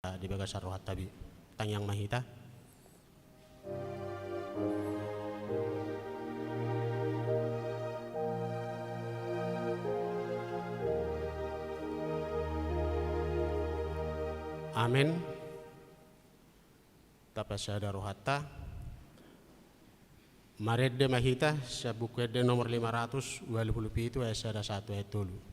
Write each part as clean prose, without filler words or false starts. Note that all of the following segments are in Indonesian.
di bagasar rohat tabi tangyang mahita. Amin. Tapasada rohatta Maredde mahita sa bukwede nomor 527 ayat 1 ayat 3.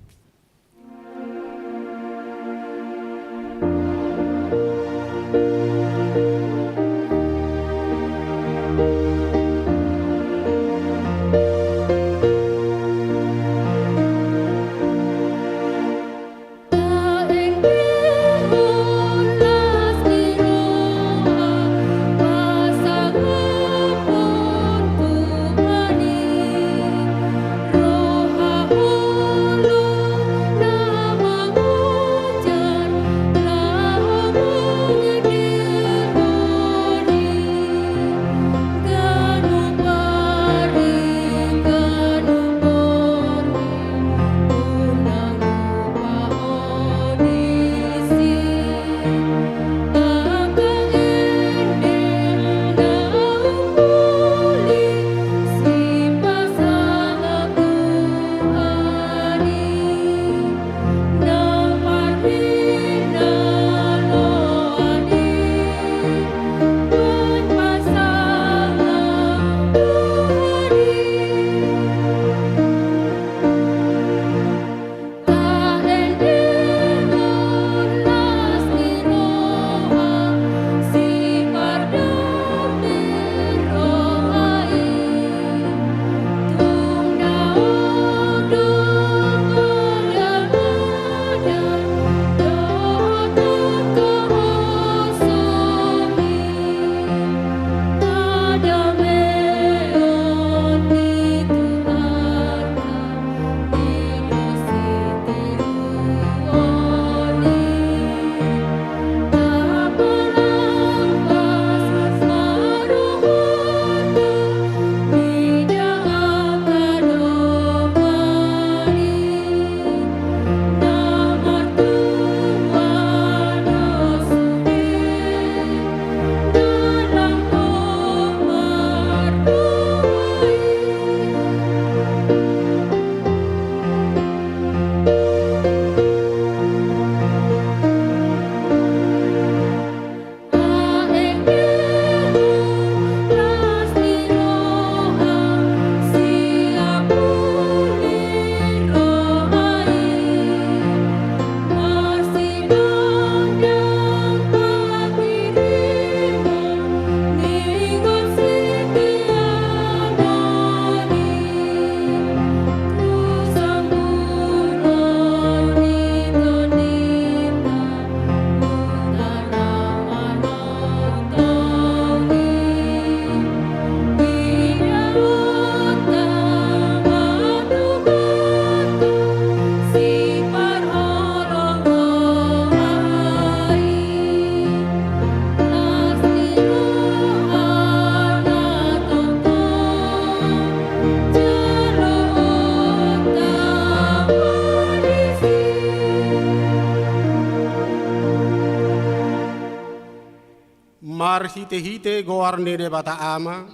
Mar hite-hite goarni de bata ama,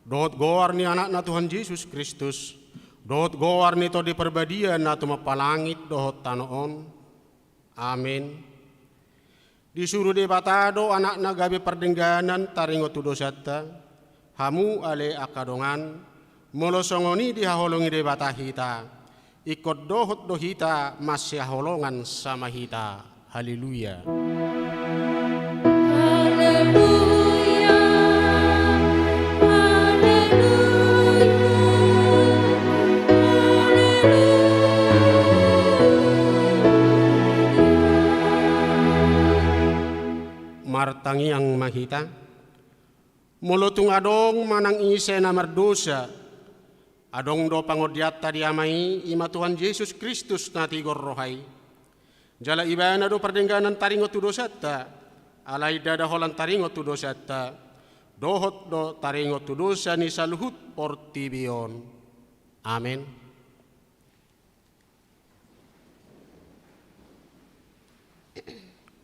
dohot goarni anak na Tuhan Yesus Kristus, dohot goarni to di perbadian na tumapalangit dohot tanoon. Amin. Disuruh de batado anak na gabi perdengganan taringo tudosata, hamu ale akadongan, molosongoni di haholongi de bata hita, ikut dohot dohita masih holongan sama hita. Haleluya. Martangi ang mahita, mulutung adong manang ise na mardosa, adong do pangodiat tadi amai ima Tuhan Yesus Kristus na tigor rohai, jala ibana do perdengganan taringo tudosata, alai dada holan taringo tudosata, dohot do taringo tudosa ni saluhut portibion. Amin.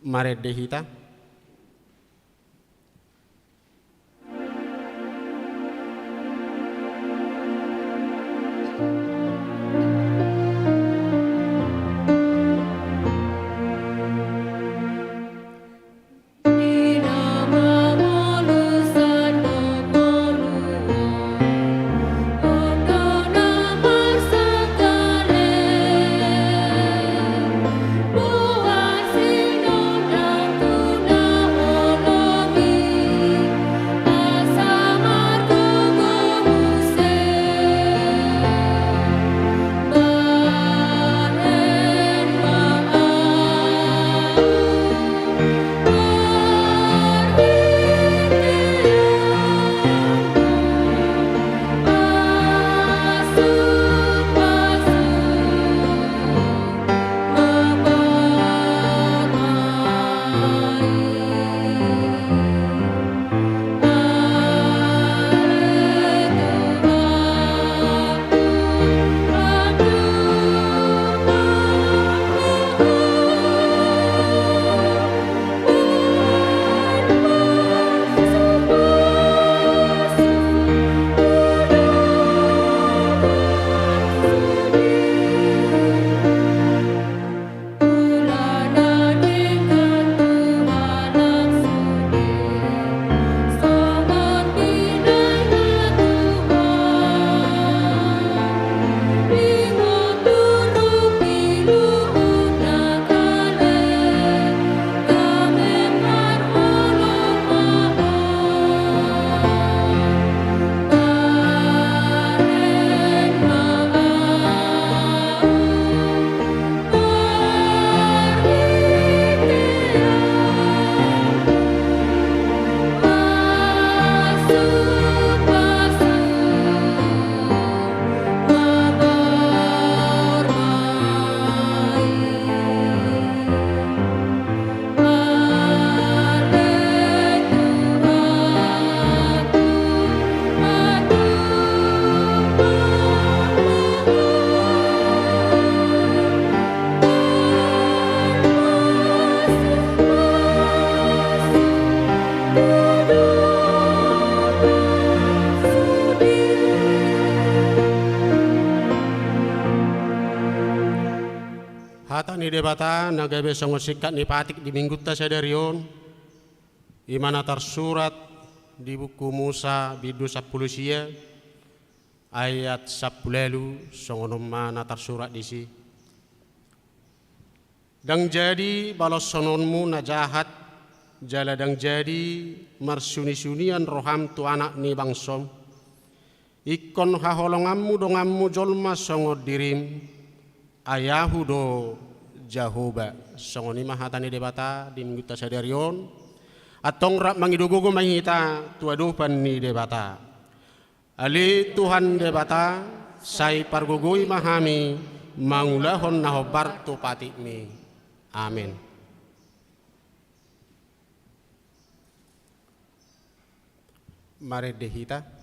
Mari dehita. Hata ni debata nagabe songo sikat ni patik di minggu ta sadarion imana tersurat di buku Musa bidu 10 sia ayat 10 lalu songo mana tersurat di si dang jadi balos sononmu na jahat jala dang jadi marsuni-sunian roham tu anak ni bangsom ikon haholongammu dongammu jolma songo dirim ayahu do Jahoba songoni mahatani debata di minggu tasadarion atong rap mangidugugo mangita tuadupan ni debata ali Tuhan debata sai pargugui mahami mangulahon nahobar tu patikmi amin. Mari dehita.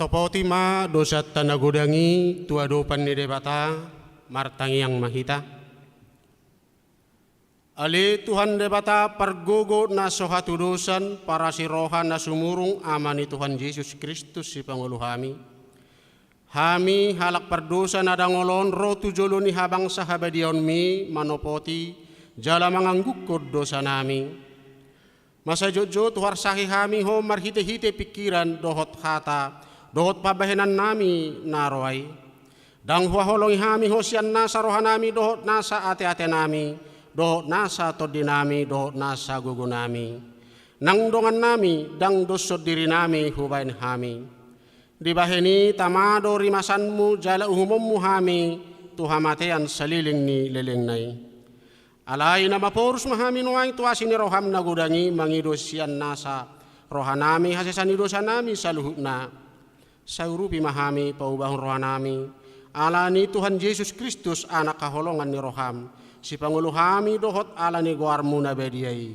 Matopoti ma dosat tanagudangi tua dopan ni debata martangi yang mahita. Ali Tuhan debata pergogo na sohatu dosan para sirohan na sumurung amani Tuhan Yesus Kristus si Pangulo hami. Hami halak perdosa na dangolon ro tujolo ni habang sahabadion mi manopoti jala manganggukod dosa nami. Masa jojo tuhar sahi hami ho marhite-hite pikiran dohot hata dohot pabahenan nami naroay. Dang huaholong hami ho siyan nasa rohanami dohot nasa ate-ate nami. Dohot nasa todinami, dohot nasa gugunami. Nang dongan nami, dang dosod diri nami hubain hami. Di baheni tamado rimasanmu jala uhumummu hami, tuhamatean saliling ni lelengnay. Alay na mapurus mahami nuay tuasi ni roham na gudangi mangidosian nasa rohanami hasesan idosa nami sa luhut na. Sa urupi mahami paubahon rohanami. Ala ni Tuhan Yesus Kristus anak kaholongan ni roham. Si Pangulo hami dohot ala ni guarmu na bediyay.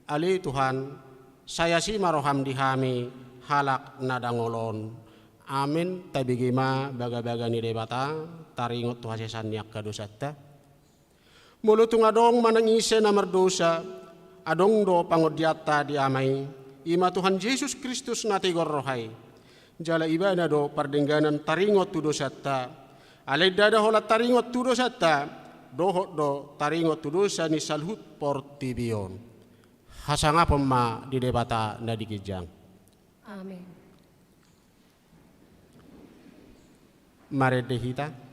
Ali Tuhan, saya si maroham di hami halak na dangolon. Amin. Tabigima baga-baga ni debata taringot tuhasesan niyak kadosatta. Mulutung adong manangise na mardosa, adong do pangodyata di amay. Ima Tuhan Yesus Kristus na tigor rohay. Jala iba na do pardengganan taringot tudosatta. Alay dada holat taringot tudosatta. Dohot do taringot tudusa ni salhut portibion. Hasanga pema di debata na dikijang. Amin. Mare dehita.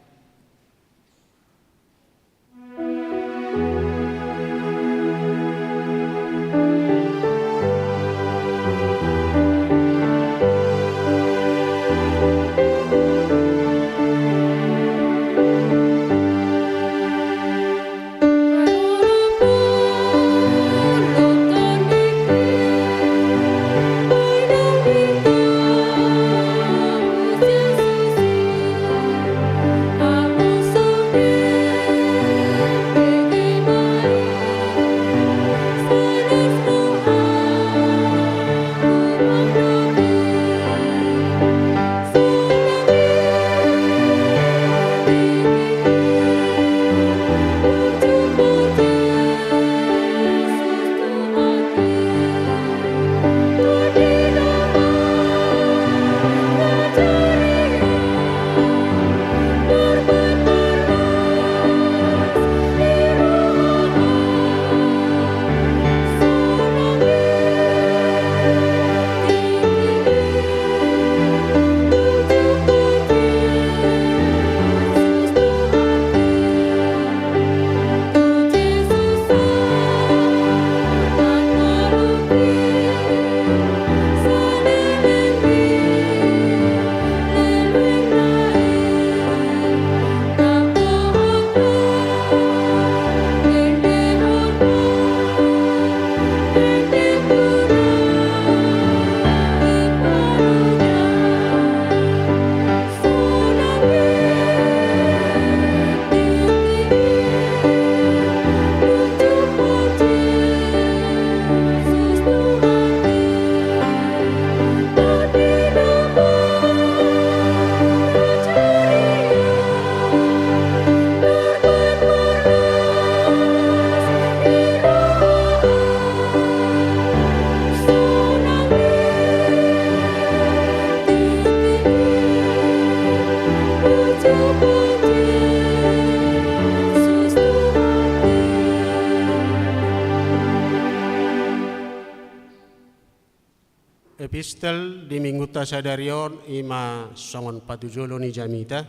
Epistel di minggu tasadarion ima songon patujolo ni jamita.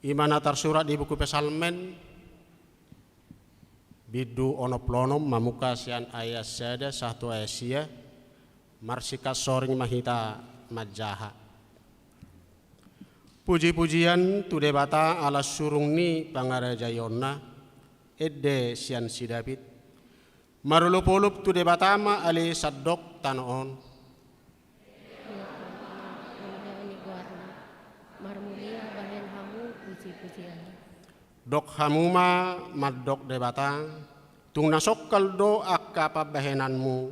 Ima natar surat di buku Pesalmen bidu onoplonom mamuka sian ayat sada satu Asia marsika soring mahita majaha. Puji-pujian tu debata ala surung ni pangarajayonna edde sian si David. Marulup-ulup tu debatama ali sadok tanoon. Dok hamuma maddok debata tung nasokkal do akka pabahenanmu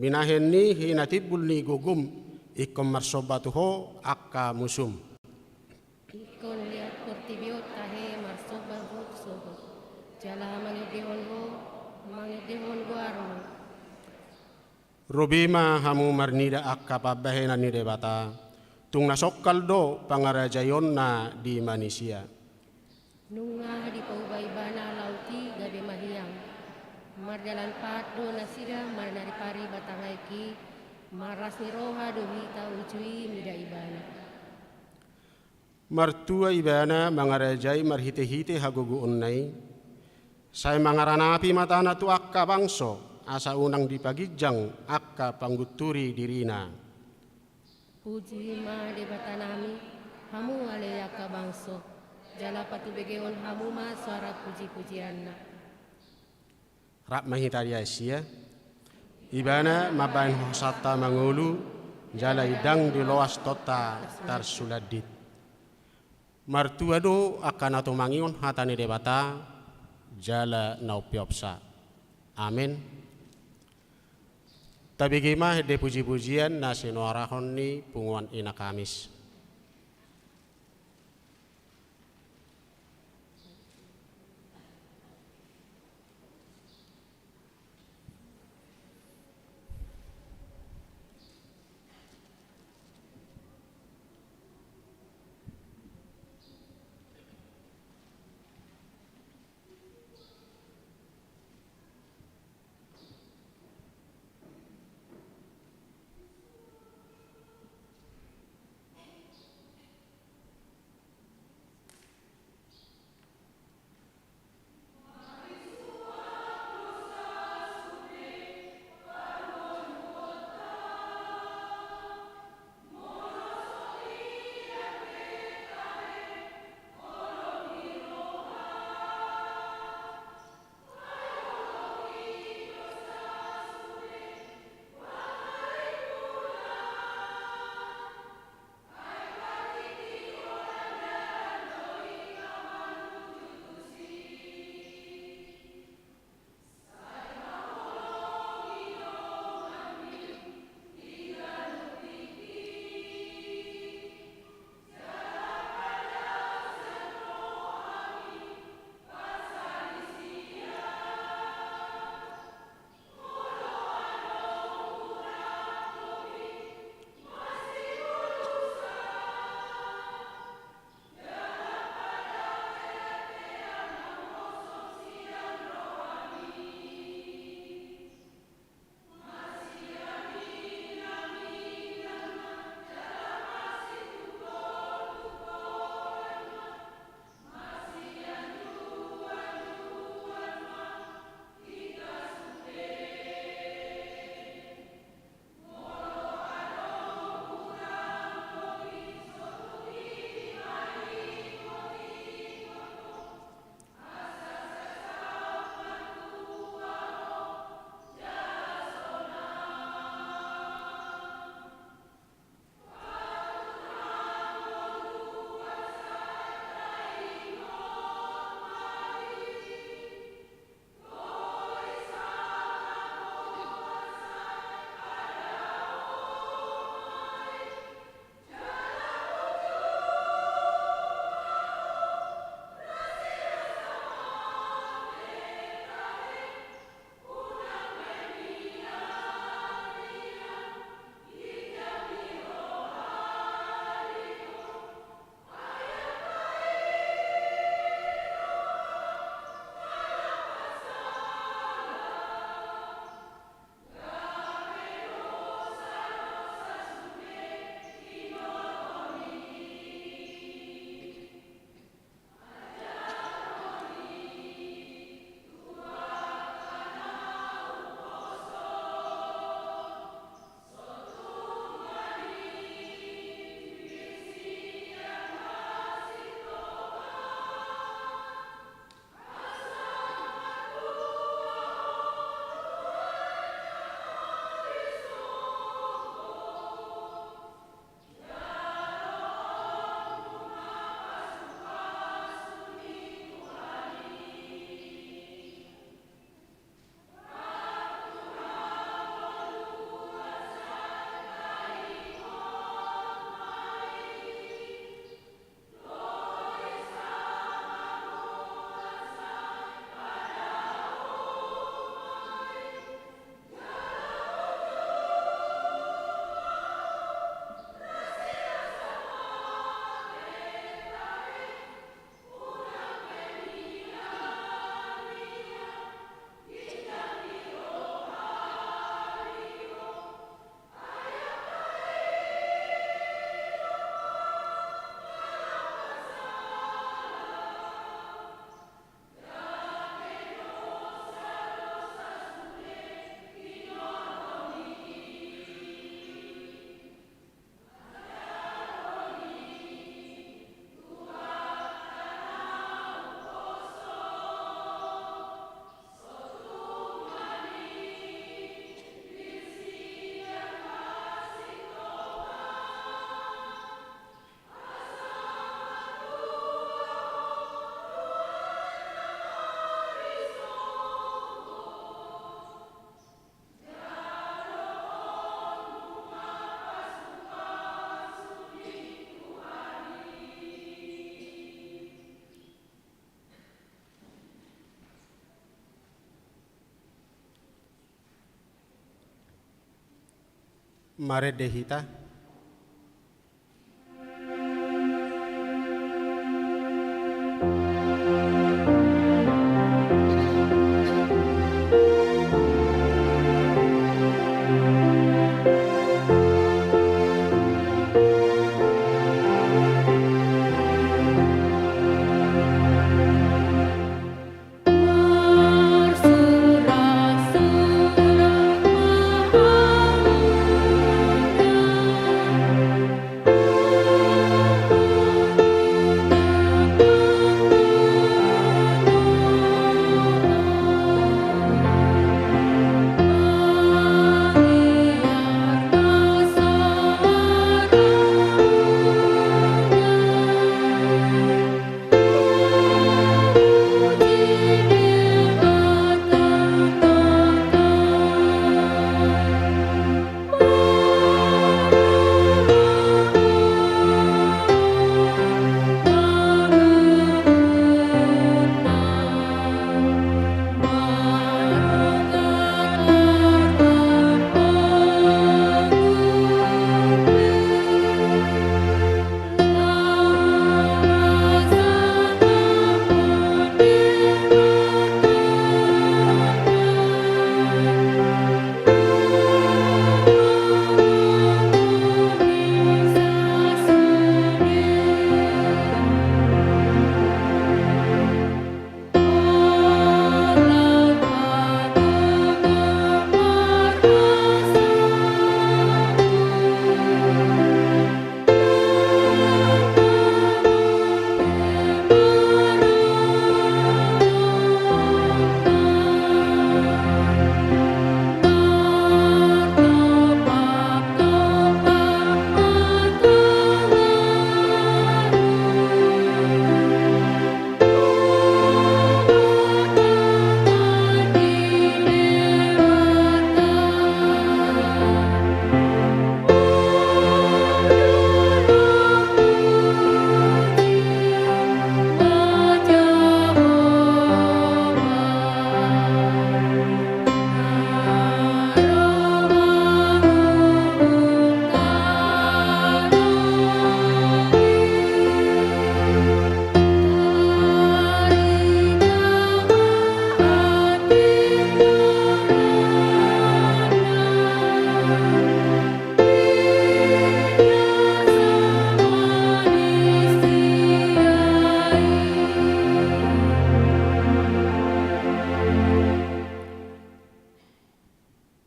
binahen ni hinatibul ni gugum Ikom marsobatu ho akka musum. Ikon lihat kortibiot tahe marsoba huk sobo. Jala mangedehon go armo. Rubima hamu marnida akka pabahena ni debata. Tung nasokkal do pangarajayon na di manusia. Nunga di paubaibana lauti gabe mahiyang. Marjalan pado nasira marnari pari batangay ki. Maras ni roha dohita ucui mida ibana. Martua ibana mangarajai marhite-hite hagugu unnai. Saya mangaranapi matana tu akka bangso. Asa unang dipagijang akka pangguturi dirina. Puji ma de batanami. Hamu ale yaka bangso. Jala patubegeon hamu ma suara puji-pujianna. Rak mahitaria sia. Ibana mabain hosata mangulu jala idang di loas tota tarsuladit. Martua do akan atau mangion hatani debata jala naupiopsa. Amin. Tapi gimana de puji-pujian nasi nuarahon ni punguan ina Kamis. Mare dehita.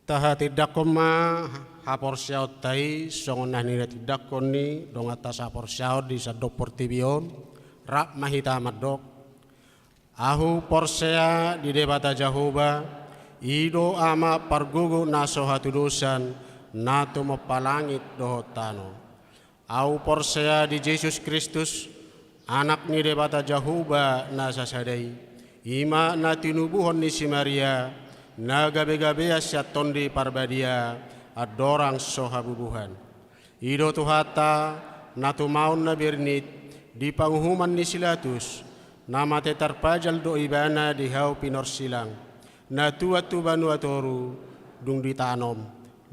Taha tidak koma hapor siaut tai songon nah nira tidak koni dong atas hapor siaut di sadok portibion rak mahita madok ahu porsea di debata jahoba ido ama pargugu naso hatu dosan nato mapalangit dohotano au porsea di Yesus Kristus anak ni debata jahoba nasa sadai ima na tinubuhon ni si Maria na gabe-gabe asyaton di parbadia adorang sohabubuhan ido tuhata na tumaun na birnit di panghuman ni silatus nama tetarpajal do ibana di hau pinor silang na tuatu banu atoru dung ditanom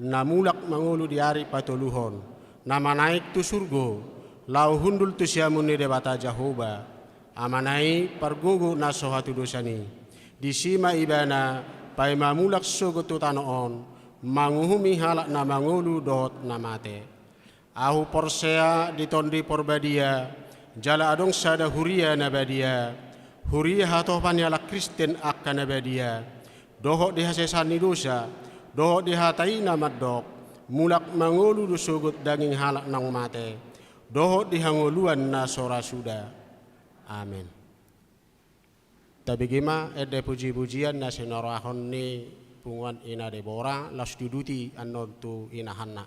na mulak mangulu di ari patuluhon nama naik tu surgo lau hundul tu siamun ni debata jahoba amanai pargugu na sohatu dosani di sima ibana pai mamulak sogotu tanoon manguhumi halak na mangulu dot namate ahu porsea ditondi porbadia jala adong sada huria nabadia huria hatopan yala Kristen akka nabadia dohok dihasesani dosa dohok dihatai namadok mulak mangulu dosogot daging halak nang mate dohok dihanguluan na sora suda amin. Tapi gima ede puji-pujian na sinorahon ni punguan ina Debora las duduti anon tu ina Hanna.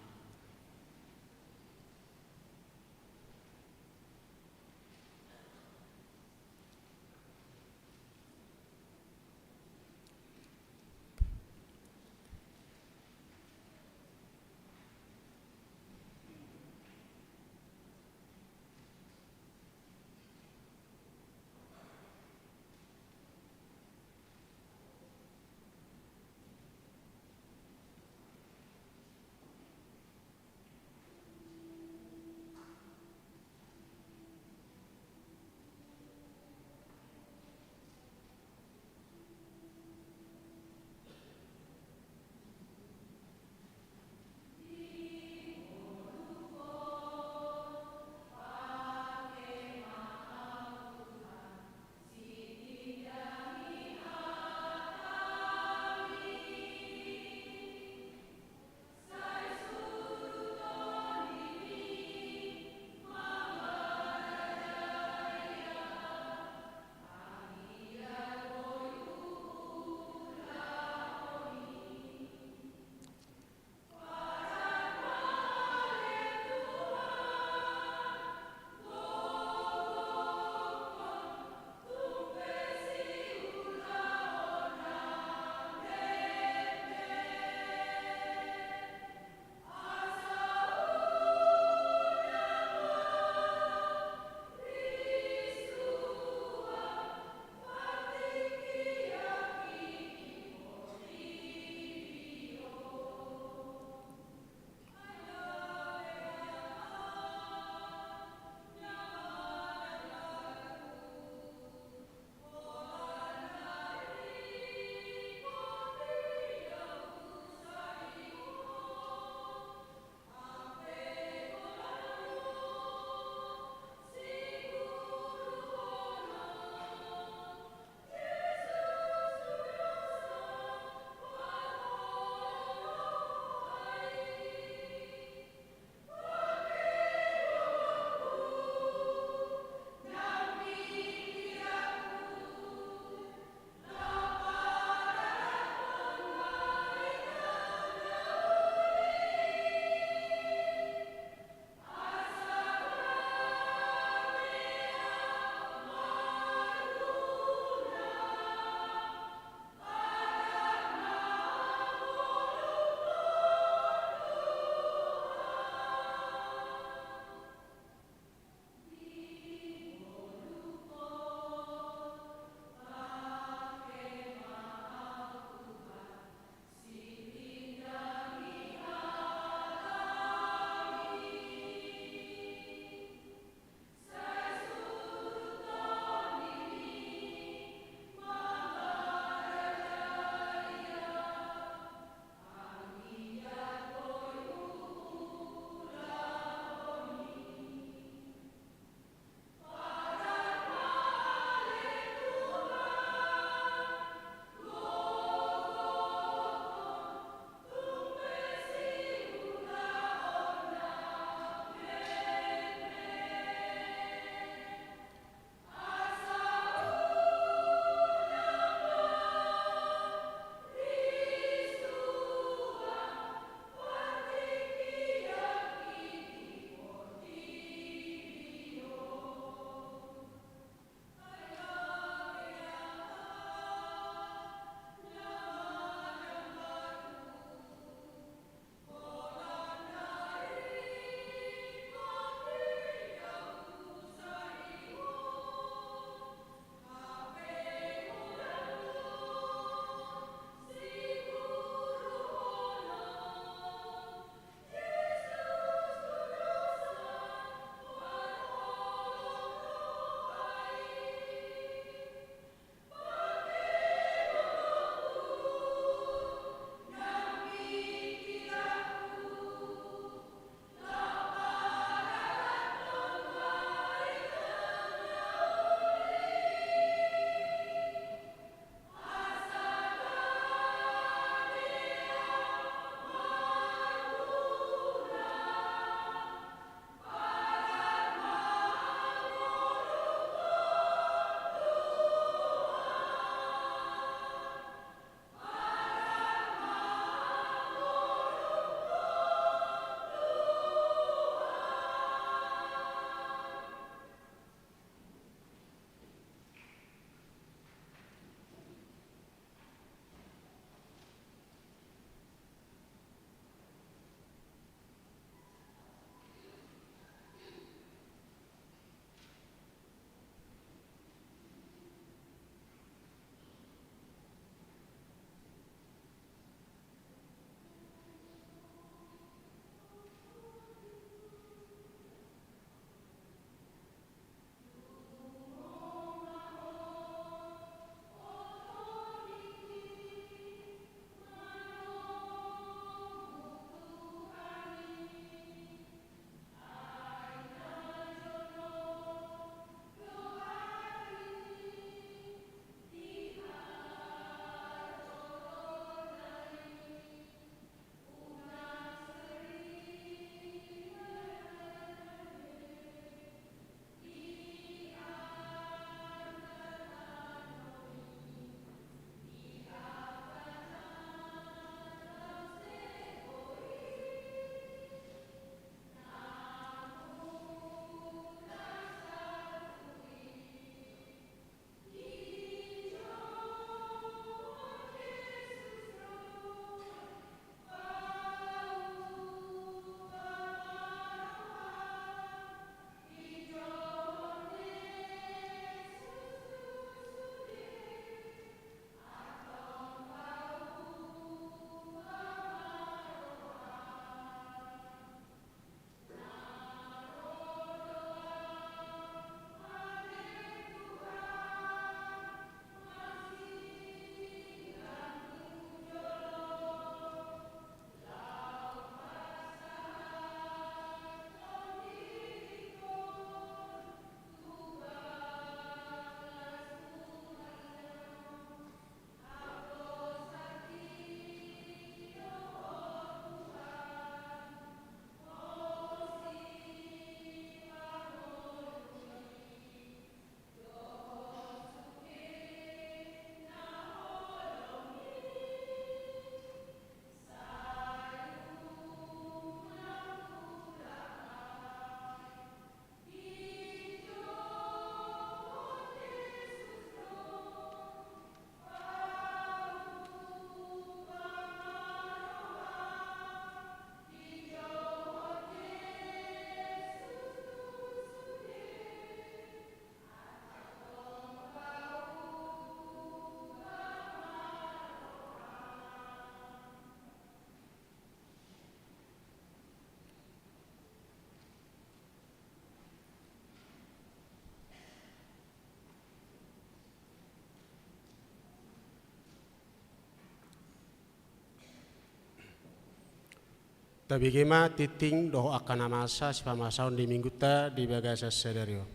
Tapi kema titing doh akan masa si pamasaun di minggu ta di bagasa sederio.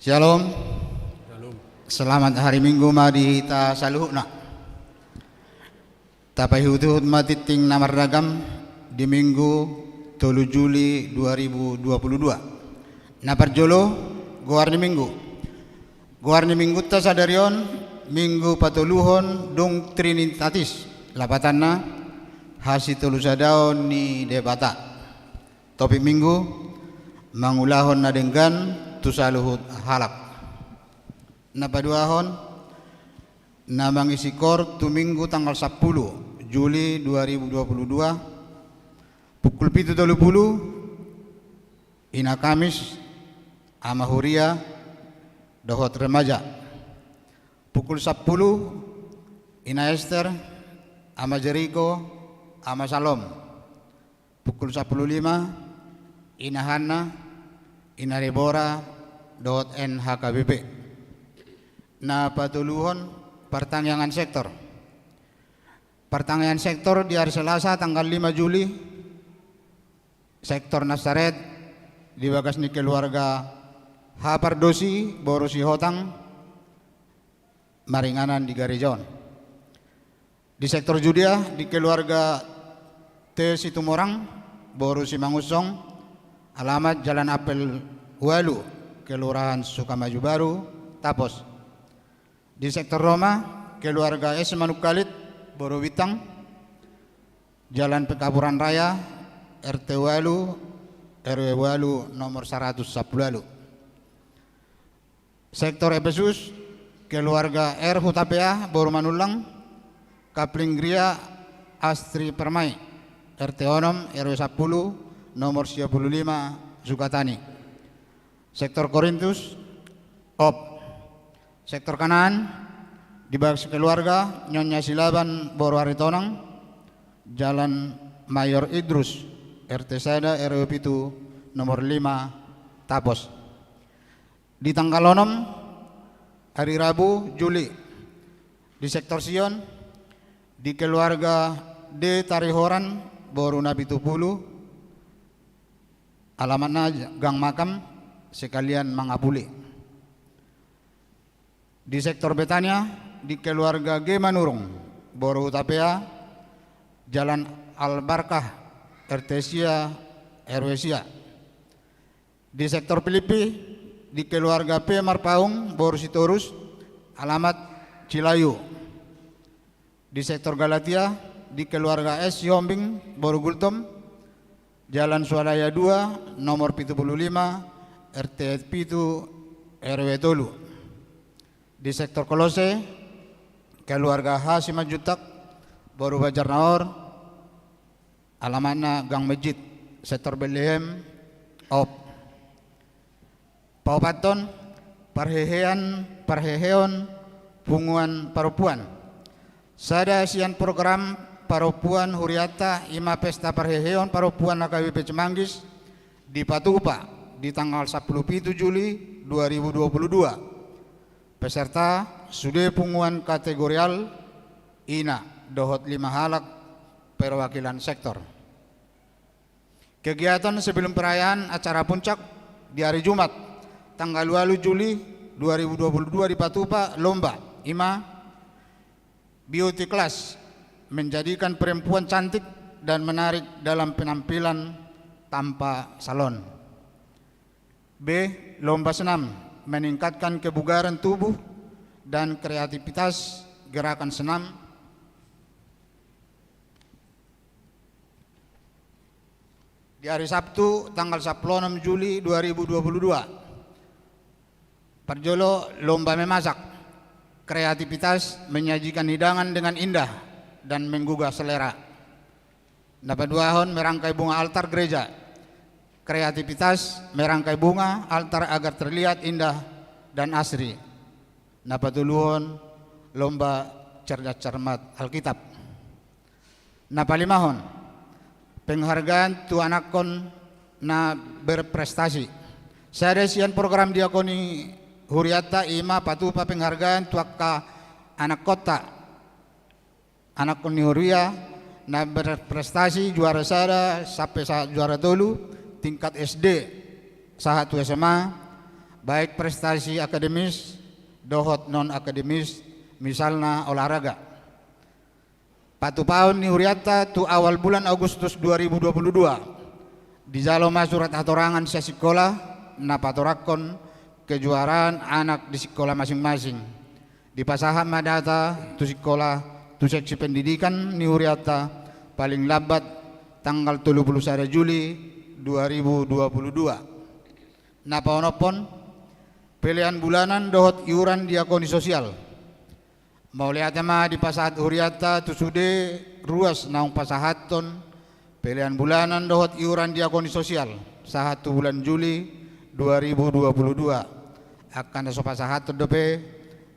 Shalom. Shalom. Selamat hari Minggu madi ta saluhna. Tapai hutut matiting namar ragam di Minggu 3 Juli 2022. Naparjolo goarni Minggu. Goarni Minggu ta sadarion Minggu patuluhon dong Trinitatis. Lapatanna hasi tulu sadaon ni debata. Topik Minggu mangulahon na denggan tu saluhut halak. Napaduahon namang isikor tu Minggu tanggal 10 Juli 2022 pukul 7.30 ina Kamis ama Huria dohot remaja. Pukul 10 ina Esther ama Jericho ama Salom. Pukul 10.05 ina Hana ina Deborah dohot NHKBP. Na patuluhon pertanyaan sektor. Pertanyaan sektor di hari Selasa tanggal 5 Juli sektor Nasaret di bagas ni keluarga Hapardosi Borosi Hotang Maringanan di Garejon. Di sektor Judea di keluarga T Situmorang Borosi Mangusong alamat Jalan Apel Walu Kelurahan Sukamaju Baru Tapos. Di sektor Roma keluarga S Manukalit Borowitang Jalan Pekaburan Raya RT Walu RW Walu nomor 110 Walu. Sektor Efesus keluarga R Hutapea Boromanulang Kaplinggria Astri Permai RT Onom RW 10 nomor 95 Sukatani. Sektor Korintus OP. Sektor Kanaan di bagas keluarga Nyonya Silaban Boro Aritonang Jalan Mayor Idrus RT Sada RW Pitu nomor 5 Tapos. Di tanggal 6 hari Rabu Juli di sektor Sion di keluarga D Tarihoran Boru Nabi Tupulu alamatnya Gang Makam sekalian Mangapuli. Di sektor Betania di keluarga G Manurung Boru Utapea Jalan Albarkah RT Sia RW Sia. Di sektor Filipi di keluarga P Marpaung Boru Sitorus alamat Cilayu. Di sektor Galatia di keluarga S Yombing Boru Gultom Jalan Swalaya 2 nomor 75 RT Pitu RW Tolu. Di sektor Kolose keluarga H Simanjutak Boru Bajar Naor alamatnya Gang Masjid sektor Bethlehem OP. Paupaton Parheheon Punguan Parupuan sada sian program Parupuan Huriata Ima Pesta Parheheon Parupuan AKBP Cemanggis di Patupa di tanggal 10 Juli 2022. Peserta sudah punguan kategorial ina dohot 5 halak perwakilan sektor. Kegiatan sebelum perayaan acara puncak di hari Jumat tanggal 2 Juli 2022 di Patupa lomba ima beauty class menjadikan perempuan cantik dan menarik dalam penampilan tanpa salon. B. Lomba senam meningkatkan kebugaran tubuh dan kreativitas gerakan senam. Di hari Sabtu tanggal 16 Juli 2022 Parjolo lomba memasak kreativitas menyajikan hidangan dengan indah dan menggugah selera. Dapat 2 tahun merangkai bunga altar gereja. Kreativitas merangkai bunga altar agar terlihat indah dan asri. Napatuluhon lomba cerdas cermat Alkitab. Napalimahon penghargaan tu anakon na berprestasi. Saya sian program diakoni huriata ima patupa penghargaan tuaka anak kota anak koni huria na berprestasi juara sada sampai juara dulu tingkat SD satu SMA baik prestasi akademis dohot non akademis misalnya olahraga. Patupaon ni huriata tu awal bulan Agustus 2022 di jaloma surat atorangan sa sekolah na patorakon kejuaraan anak di sekolah masing-masing. Di pasaham madata tu sekolah tu seksi pendidikan ni huriata paling lambat tanggal 31 Juli 2022. Na paonopon pilihan bulanan dohot iuran diakoni sosial. Mau lihat ma di pasahat huriata tu sude ruas naung pasahaton pilihan bulanan dohot iuran diakoni sosial 1 bulan Juli 2022 akan so pasahaton dope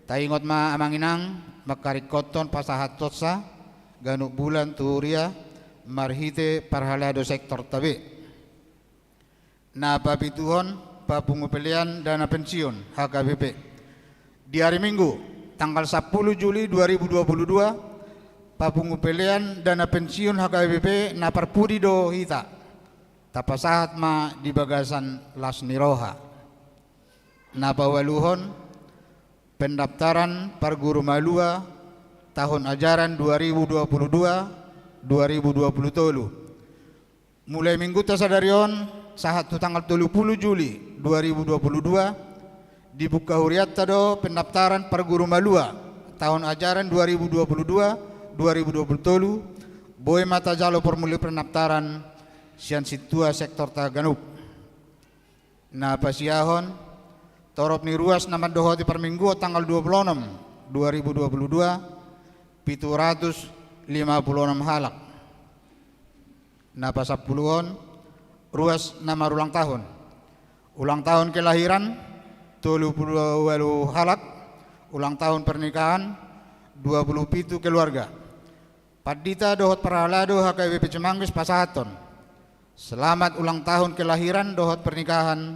taingot ma amanginang makarikoton pasahatotsa ganuk bulan turia marhite parhalado sektor tabe na papituhon papungu pilihan dana pensiun HKBP di hari Minggu tanggal 10 Juli 2022 papungu pilihan dana pensiun HKBP na parpudi do hita tapasahat ma di bagasan Las Niroha na pawaluhon pendaftaran parguru malua tahun ajaran 2022-2023 mulai minggu tasadarion sahat tanggal 30 Juli 2022 dibuka huriata do pendaftaran parguru malua tahun ajaran 2022-2023 boy mata jalo formulir pendaftaran sian situa sektor Taganup na pasiahon torop ni ruas nama dohoti per minggu tanggal 26 2022 756 halak na pasapuluhon ruas nama ulang tahun kelahiran 28 halak ulang tahun pernikahan 27 keluarga padita dohot perhalado HKBP Cemanggis pasahaton. Selamat ulang tahun kelahiran dohot pernikahan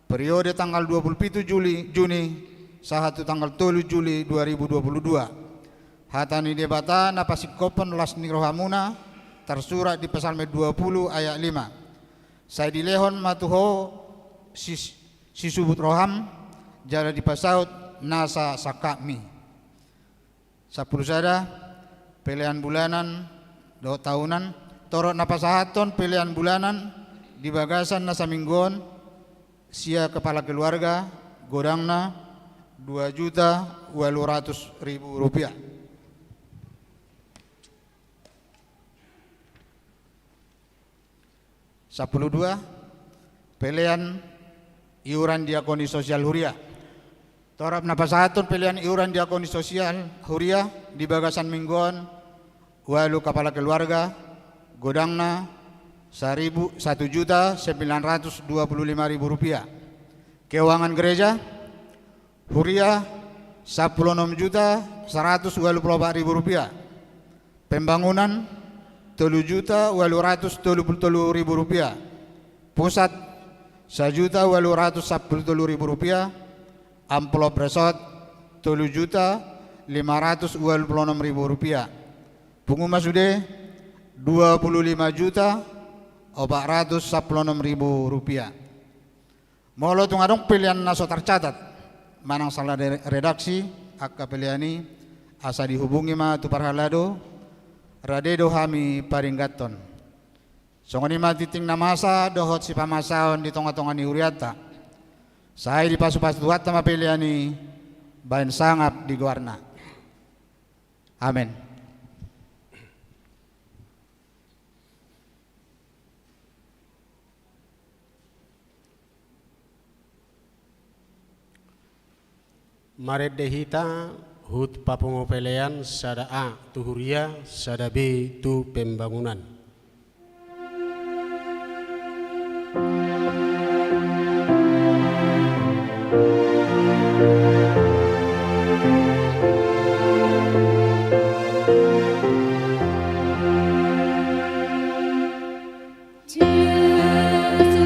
periode tanggal 27 Juni sahatu tanggal 3 Juli 2022 hatani debata napasikopan Las Nirohamuna tersurat di pasal 20 ayat 5 saya dilehon matuho sisubut roham jala di pasaut nasa sakami 10 sada pilihan bulanan do tahunan torok napasahaton pilihan bulanan di bagasan nasa mingguan sia kepala keluarga godangna 2.800.000 rupiah. 12 pilihan iuran diakoni sosial huria torap napasahaton pilihan iuran diakoni sosial huria di bagasan mingguan walu kepala keluarga godangna 1.925.000 rupiah. Keuangan gereja huria 16.124.000 rupiah. Pembangunan 3.833.000 rupiah. Pusat 1.810.000 rupiah. Amplop resort 7.526.000 rupiah. Pengumuman sudah 25.416.000 rupiah. Molo tungadong pilihan naso tercatat manang salah redaksi akka piliani asa dihubungi ma tu parhalado radedo hami paringgaton songoni ma titing namasa dohot si pamasaon di tonga-tonga ni huriata saya di pasu-pasu tuat sama piliani bain sangap di guarna amin. Maret dehita hut papungopelean sada A tu huria sada B tu pembangunan. Jesus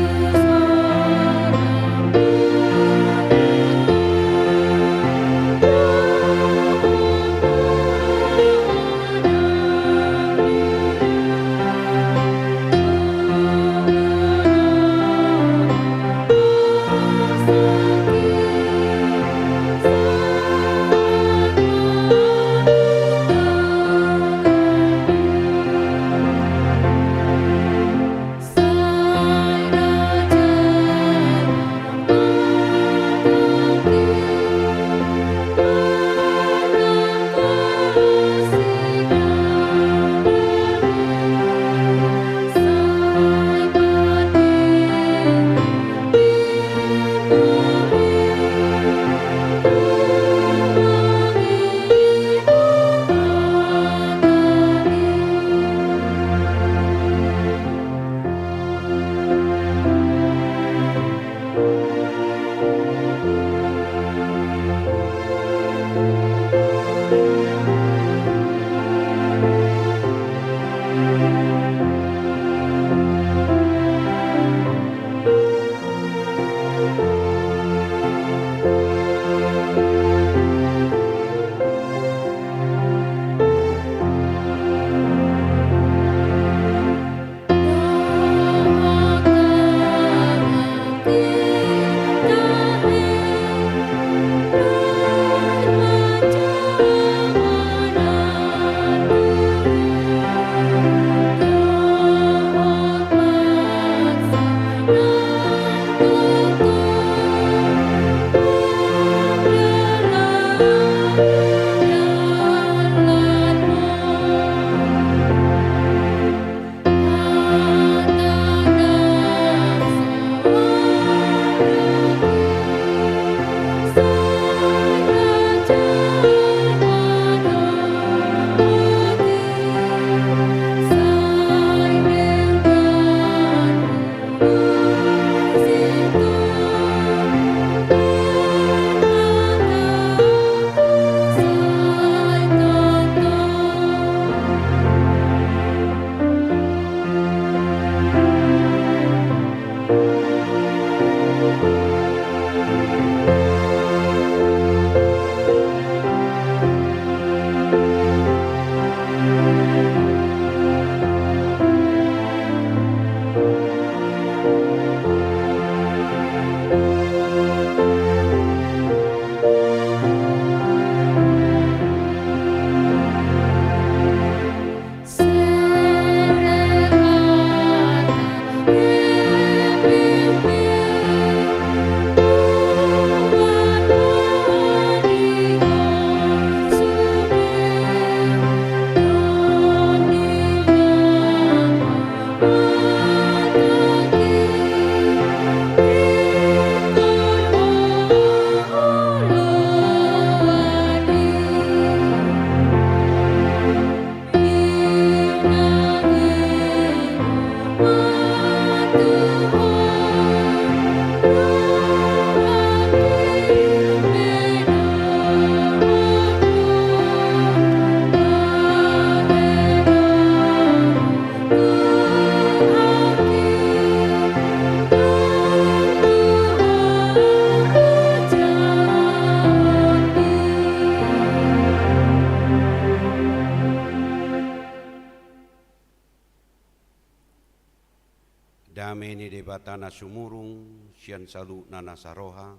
Kami ni debatana sumurung sian salu nana saroha.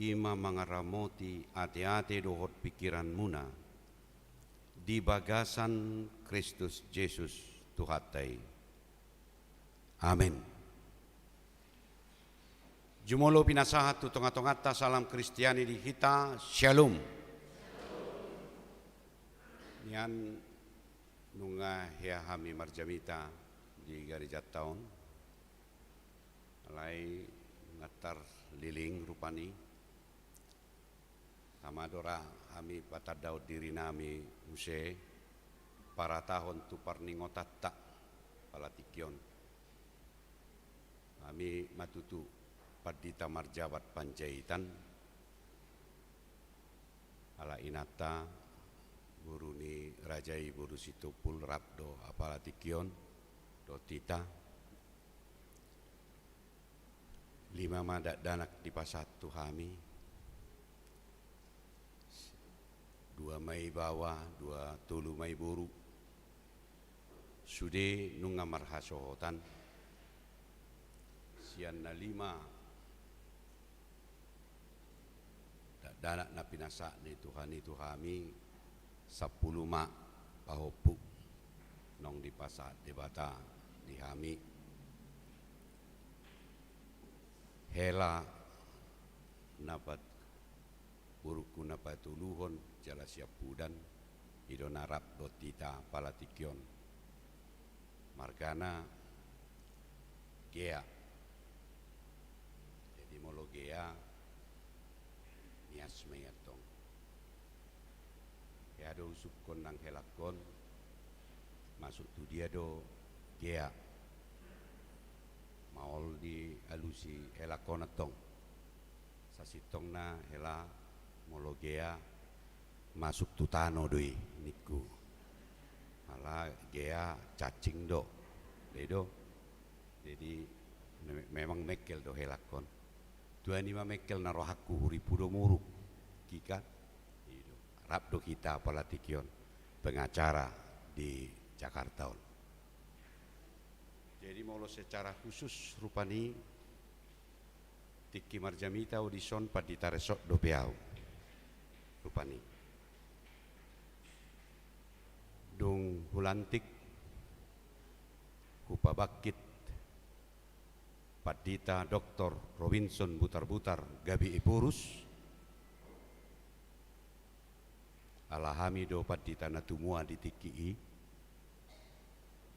Ima mangaramoti ate-ate dohot pikiran muna. Di bagasan Kristus Yesus Tuhatai. Amin. Jumolo pinasahat tu tonga-tongata salam Kristiani di kita. Shalom. Nian nunga hea hami marjamita di garijat tahun. Alai ngatar liling rupani. Tamadora kami patadaw diri nami use para tahun tu parningotatta palatikyon. Kami matutu padita marjabat panjaitan ala inata guru ni rajai guru situpul rabdo apalatikyon do tita lima madak danak di pasatu kami dua mai bawa dua tulu mai buru sude nunga marhasohotan sian na lima danak na pinasa ni Tuhan itu kami 10 mak pahopu nong di pasat debata di kami hela napat buruku napat tuluhon jala siap pudan idonarap dotita palatikyon margana gea jadi molo gea nias mayatong ya do usupkon nang helakon masuk tu dia do gea maol di alusi helakon atong sasitong na hela molo gea masuk tu tano doi niku ala gea cacing do ledo jadi memang mekel do helakon Tuhan ima mekel na rohaku huripudo muruk kika rap do kita palatikyon pengacara di Jakarta. Jadi molo secara khusus rupani tiki marjamita audison padita resok do peau rupani dung hulantik kupabakit padita Dr. Robinson Butar-Butar Gabi Ipurus alahami do padita natumua di tiki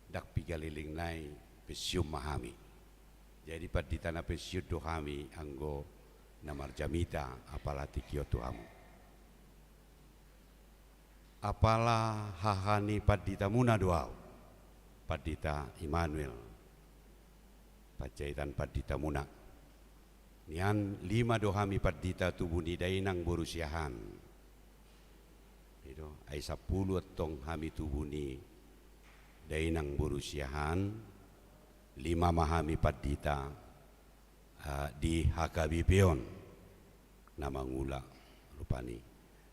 dak pigaliling nai pesium mahami jadi padita na pesium do kami anggo namarjamita apala tikio tuamu apala hahani padita muna doau padita Immanuel pajaitan padita muna nian 5 dohami padita tubuni dainang borusiahan itu ai 10 tong hami tubuni dainang borusiahan 5 mahami padita di HKBPon nama ngula rupani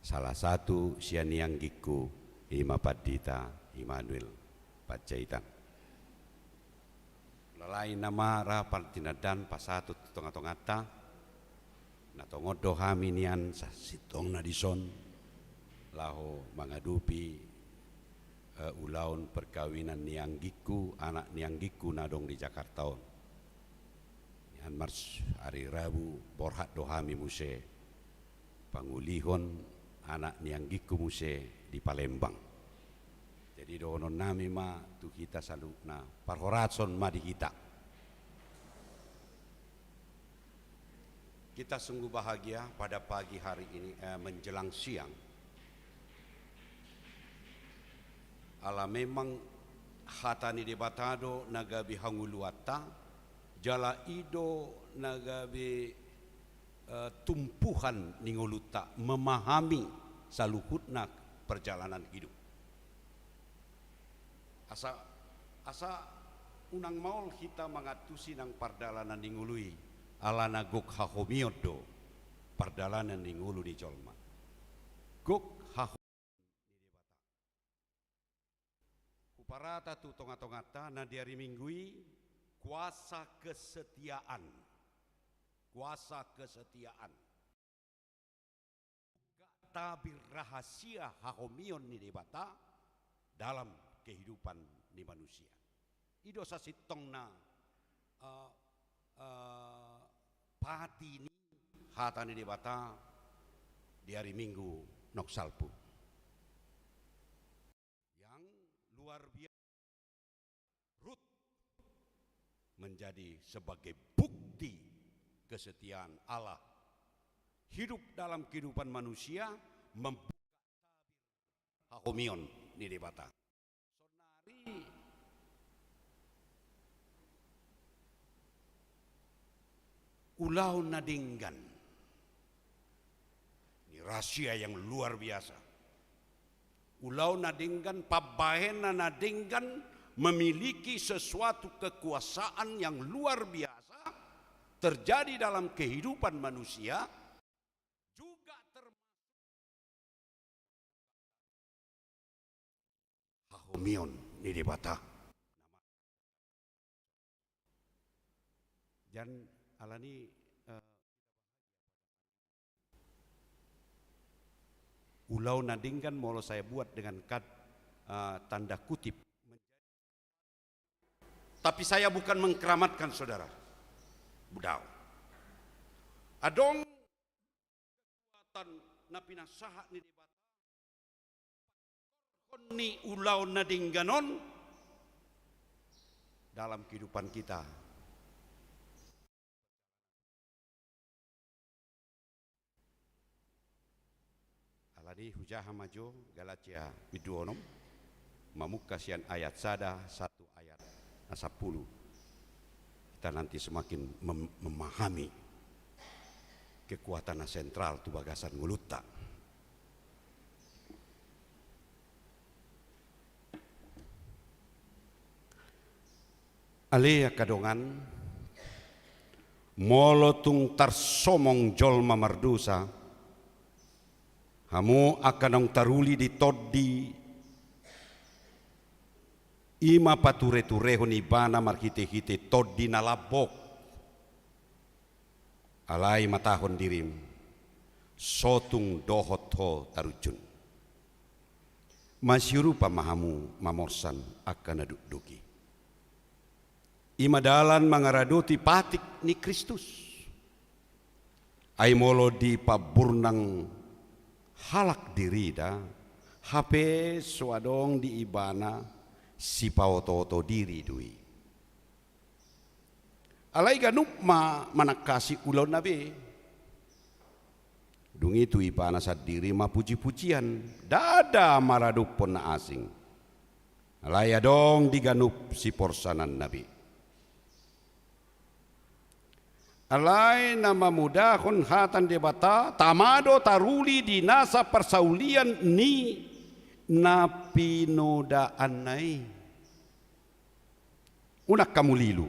salah satu sianiang giku 5 padita Immanuel pajaitan lalai nama rapal tinadan pasatu tonga-tongata na tongodo kami nian sitong na dison laho mangadupi ulaun perkawinan niang giku anak niang giku nadong di Jakarta nian mars hari Rabu borhat do kami muse pangulihon anak niang giku muse di Palembang jadi donon nami ma tu kita salukna parhoratson ma di kita sungguh bahagia pada pagi hari ini menjelang siang ala memang hatani debatado nagabi hanguluata jala ido nagabi tumpuhan ningoluta memahami saluhutna perjalanan hidup asa unang maul kita mengatusi nang pardalanan ningului ala nagok hahomiodo pardalanan ningulu di colma gok haho kuparata tu tonga-tongata na di hari minggui kuasa kesetiaan, kuasa kesetiaan, tabir rahasia hahomion ni debata dalam kehidupan ni manusia. Ido sasitong na pati ni hata ni debata di hari Minggu noksalpu yang luar biasa. Rut menjadi sebagai bukti kesetiaan Allah hidup dalam kehidupan manusia, membuka tabir hahomion ni debata. Sonari ulau nadinggan, ini rahasia yang luar biasa. Ulau nadinggan, pabahena nadinggan memiliki sesuatu kekuasaan yang luar biasa terjadi dalam kehidupan manusia, juga termasuk hahomion ni debata. Dan alani ulau nadinggan molo saya buat dengan tanda kutip. Tapi saya bukan mengkeramatkan saudara. Budau. Adong kekuatan na pinasaha ni debata. Ni ulau nadingganon dalam kehidupan kita. Alani hujaha majo Galatia biduonom mamukasian ayat sada 1 ayat 10. Kita nanti semakin memahami kekuatan sentral tu bagasan nguluta. Alea kadongan molotung tarsomong jolma mardusa, hamu akanong taruli di toddi ima pature-tureho ni bana marhite-hite toddi nalabok alai matahon dirim sotung dohot ho tarujun masyuru pamahamu mamorsan akan aduk-duki ima dalan mangaraduti patik ni Kristus ai molo di paburnang halak diri da hape suadong di ibana si paoto diri dui. Alai ganup manakasi ulau nabe. Dung itu ipana sad diri ma puji-pujian. Dada maradup pon na asing. Alai adong diganup si porsanan nabi. Alai nama mudahon hatan debata tamado taruli di nasa persaulian ni napinodaan nai unak kamu lilu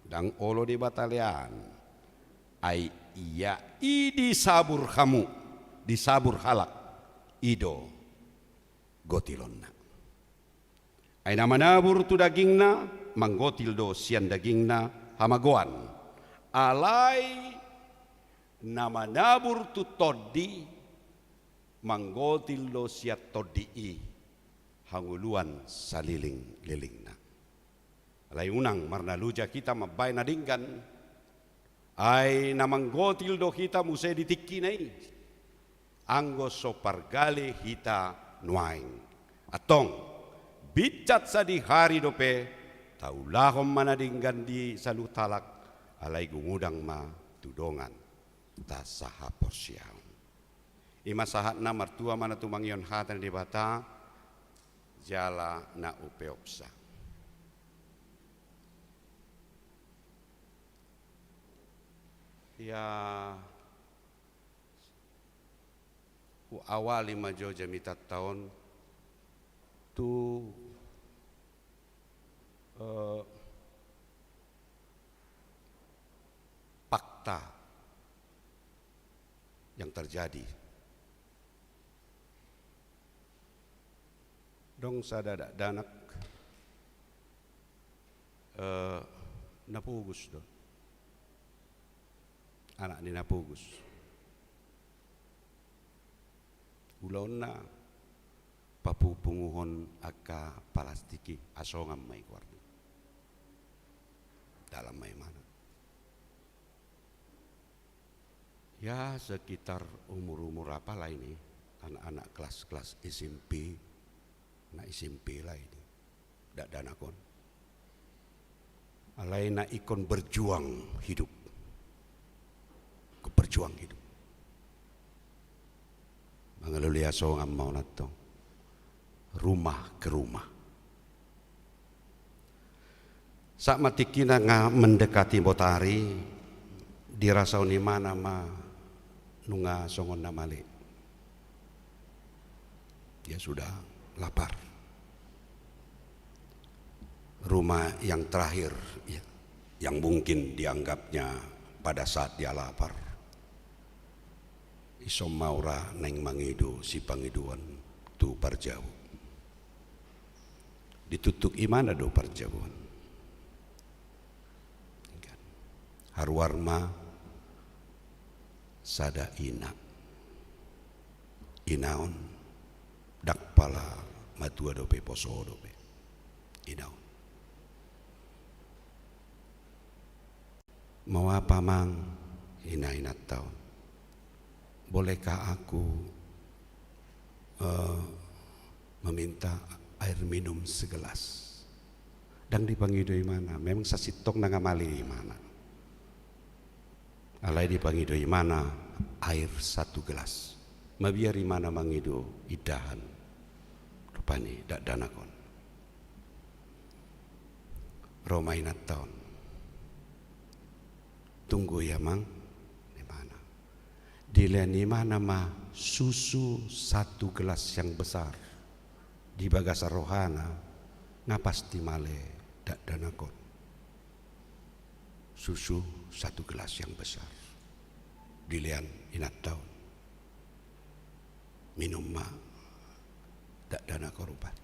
dang olo di batalian ai iya idi sabur kamu di sabur halak ido gotilonna ai nama nabur tu dagingna manggotil do sian dagingna hamagoan alai nama nabur tu toddi manggotil lo siat todi'i hanguluan saliling-lilingna. Alai unang marna luja kita mabay na dinggan ay namanggotil do kita musay ditikki nai anggo so pargale hita nuaing atong bicat sa di hari dope taulahom manadinggan di salutalak alai gungudang ma tudongan tasaha porsiaw. Ima sahat na martua mana tumangyon hatan di bata jala na upeopsa. Ya awali majo jamitat tahun tu fakta yang terjadi. Dong sadada danak napugus do. Anak ni napugus. Ulaon na papupunguhon aka palastiki asongan may kwarta. Dalam may mana. Ya sekitar umur-umur apa lah ini, anak-anak kelas-kelas SMP, anak SMP lah ini, dak danakon. Alai na ikon berjuang hidup, berjuang hidup. Mengelulia soang mau nato, rumah ke rumah. Saat matikina nga mendekati Botari, dirasau ni mana ma nunga songon namale. Dia sudah lapar. Rumah yang terakhir ya, yang mungkin dianggapnya pada saat dia lapar. Isom maura neng mangidu si pangiduan tu parjau. Ditutuk imana do parjauan. Harwarma sada ina. Inaon dakpala matua dope poso dope. Inaon. Mau apa mang ina-ina tahun. Bolehkah aku meminta air minum segelas? Dan dipanggil dari mana? Memang sasitok nangamali di mana? Alai dipanggil dari mana? Air 1 gelas. Mabiar di mana mangido idahan. Rupani dak danakon. Romainat tahun. Tunggu ya mang. Dileni mana mah susu 1 gelas yang besar di bagasa rohana ngapasti male dak danakon susu 1 gelas yang besar dilian inat tahun minum mah dak danakon rupat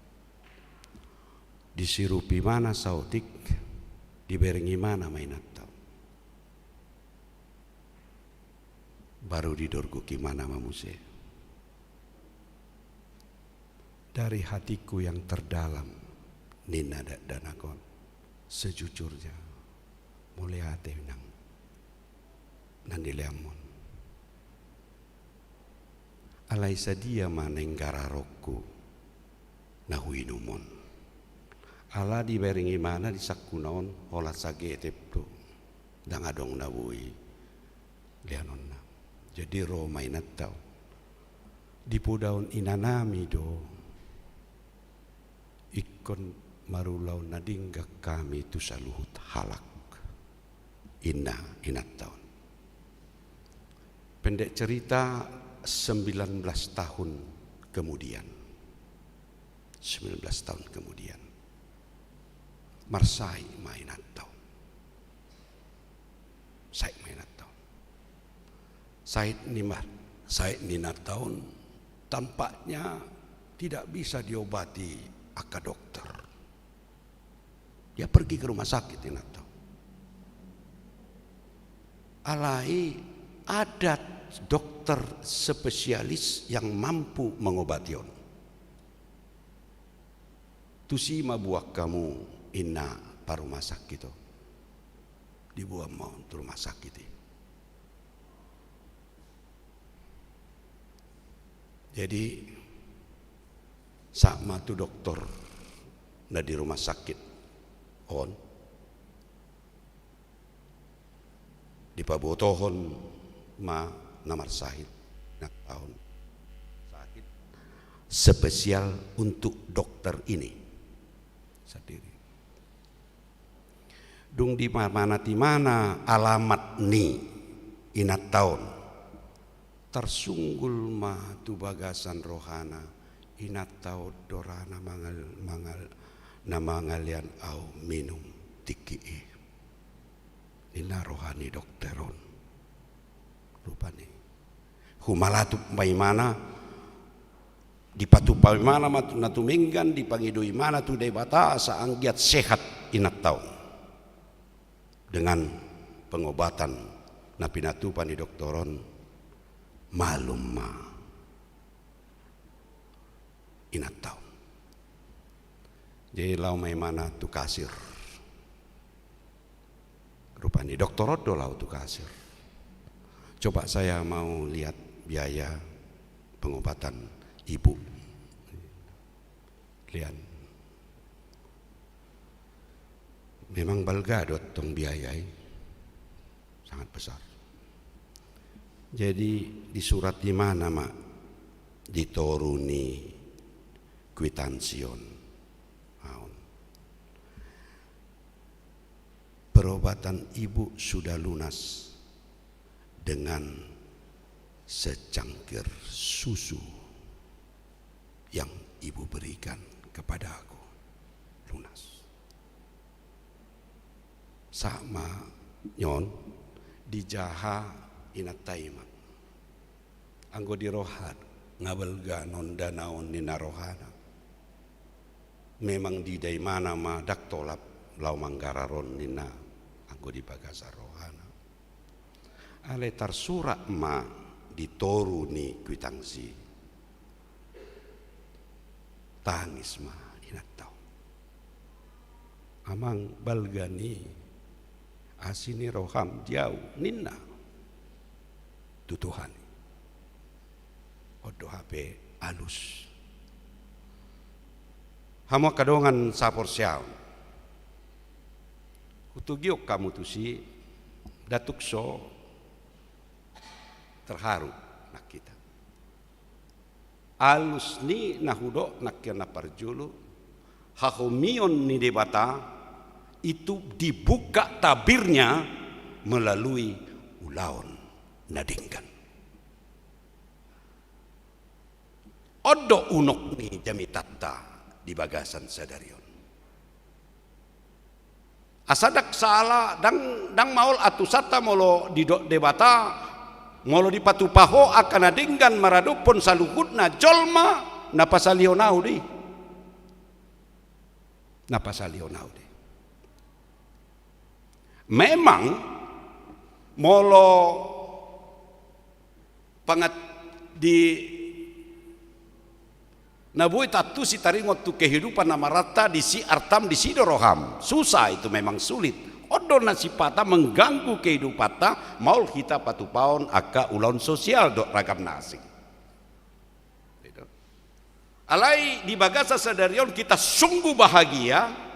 disirupi mana sautik diberingi mana mainat tahun baru didorgu gimana mamuse dari hatiku yang terdalam nina dak danakon sejujurnya mulai hati nang nandileamon alai sadia manenggara roku nahuinumon ala diberingi mana disakunaon holat sagetep tu dang adong nawui lianon. Jadi Roma inatau di pudaun inanami do ikon marulau nadingga kami tu saluhut halak inatau. Pendek cerita 19 tahun kemudian 19 tahun kemudian Marsai mainatau Said mainatau Said Nina tahun tampaknya tidak bisa diobati aka dokter. Dia pergi ke rumah sakit Nina tahun. Alai ada dokter spesialis yang mampu mengobati on. Tusima buah kamu ina parumah sakit itu. Dibuang mau untuk rumah sakit itu. Jadi sama tu dokter na di rumah sakit on di pabotohon ma namar sahid nak tahun sakit spesial untuk dokter ini sendiri. Dung di mana alamat ni inat tahun tersunggul mah tu bagasan rohana inatau dorana mangal nama ngalian au minum tiki ina rohani dokteron rupani humalatu mana dipatupai mana matu natu minggan dipangidui mana tu debata saanggiat sehat inatau dengan pengobatan na pinatupan ni doktoron malum ma inataw. Jadi lau may mana tu kasir. Rupanya doktor Odo lau tu kasir. Coba saya mau lihat biaya pengobatan ibu. Lihat. Memang balgadot tong biayai sangat besar. Jadi di surat di mana mak ditoruni kwitansion. Perobatan ibu sudah lunas dengan secangkir susu yang ibu berikan kepada aku. Lunas. Sama nyon dijaha inataima. Anggo dirohat ngabelga nonda naon nina rohana. Memang di day mana ma dak tolap lau manggararon nina anggo di bagasa rohana. Ale tarsurak ma ditoru ni kwitangsi. Tangis ma inatau. Amang balgani asini roham jauh nina tutuhan odo HP alus hamo kadongan sapor siaw kutugiok kamu tu si datuk so terharu nak kita alus ni nahudo nak kena parjulu hahomion ni debata itu dibuka tabirnya melalui ulaon nadingkan. Odo unok ni jami tatta di bagasan sadarion. Asadak salah dang maul atusata molo di debata molo di patupaho akan nadingkan maradupon salukutna jolma napasalionau di. Napasalionau di. Memang molo pangat di nabui tatu si taringot tu kehidupan nama rata di si artam di si doroham susah itu memang sulit odo nasipata mengganggu kehidupan ta maul kita patupaon aka ulon sosial dok ragam nasi alai di bagasa sadarion kita sungguh bahagia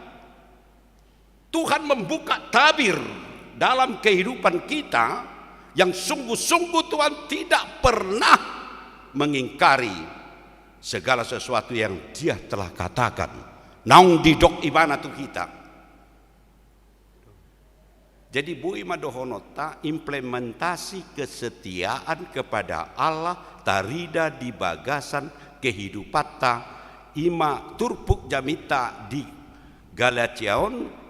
Tuhan membuka tabir dalam kehidupan kita yang sungguh-sungguh Tuhan tidak pernah mengingkari segala sesuatu yang Dia telah katakan. Naung didok ibana tu kita. Jadi bui madohonota implementasi kesetiaan kepada Allah tarida di bagasan kehidupan ta ima turpuk jamita di Galatiaon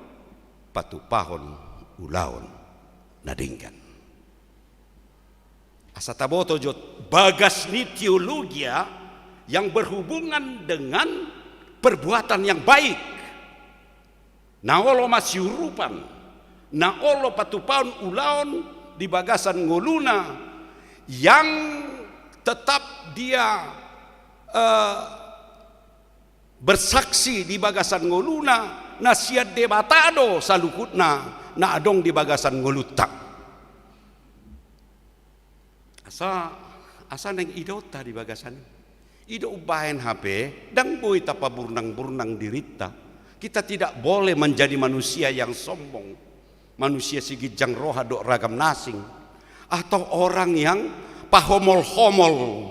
patupahon ulaon nadingkan. Asataboto jot bagas ni teologia yang berhubungan dengan perbuatan yang baik. Naolo masyurupan, naolo patupahon ulaon di bagasan ngoluna yang tetap dia bersaksi di bagasan ngoluna nasihat debatado salukutna na adong di bagasan ngolutak asa neng idota di bagasan ido ubahen HP dan boy tapa burnang dirita kita tidak boleh menjadi manusia yang sombong manusia sigijang roha dok ragam nasing atau orang yang pahomol-homol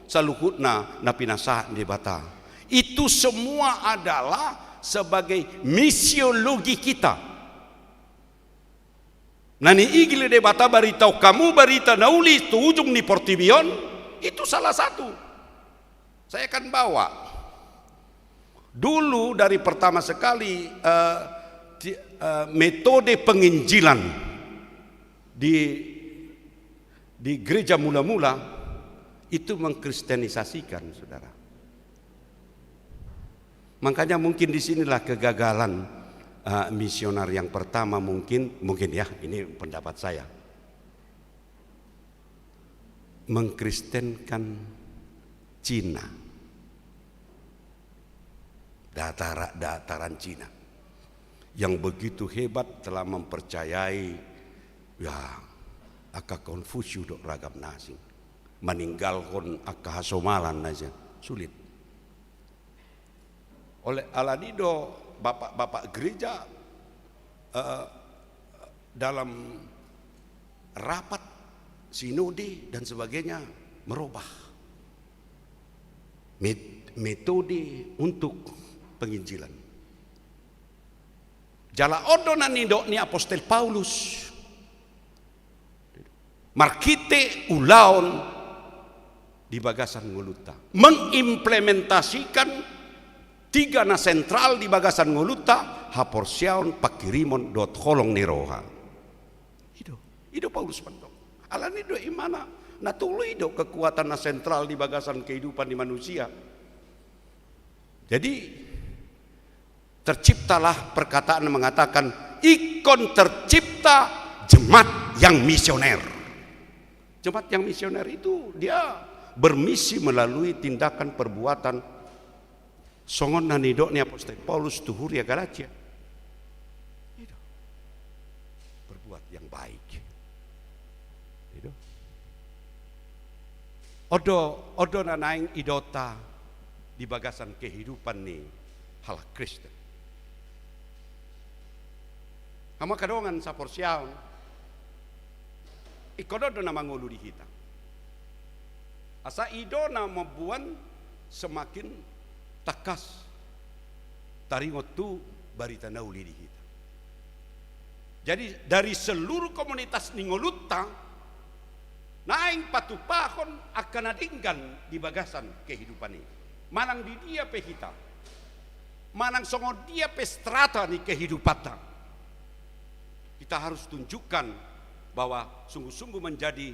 salukutna na pinasaan debata itu semua adalah sebagai misiologi kita. Nani igile debata baritau kamu barita nauli tu ujung ni Portibion itu salah satu. Saya akan bawa dulu dari pertama sekali metode penginjilan di gereja mula-mula itu mengkristenisasikan, saudara. Makanya mungkin disinilah kegagalan misioner yang pertama mungkin ya, ini pendapat saya, mengkristenkan Cina, dataran Cina yang begitu hebat telah mempercayai ya aka Konfusius dok ragam nasi, meninggalkan aka hasomalan aja sulit. Oleh alanido bapak-bapak gereja dalam rapat sinode dan sebagainya merubah metode untuk penginjilan. Jala odonan ni Apostel Paulus markite ulaon di Bagasan Ngoluta mengimplementasikan 3 na sentral di Bagasan Ngoluta haporsiaon pakirimon dot holong niroha. Ido Paulus pandok. Alan ido imana natului do kekuatan na sentral di bagasan kehidupan di manusia. Jadi terciptalah perkataan yang mengatakan ikon tercipta jemaat yang misioner. Jemaat yang misioner itu dia bermisi melalui tindakan perbuatan songon nanidok ni Apostel Paulus tuhur ya Galatia. Berbuat yang baik. Odo nanaing idota di bagasan kehidupan ni hal Kristen. Kamu kadongan sa porsiaon ikodo na mangulu di kita. Asa ido na mabuan semakin takas taringot tu barita nauli di kita. Jadi dari seluruh komunitas Ningoluta naing patupahon akan adinggan di bagasan kehidupan ini. Manang di dia pe kita. Manang songo dia pe strata ni kehidupan. Kita harus tunjukkan bahwa sungguh-sungguh menjadi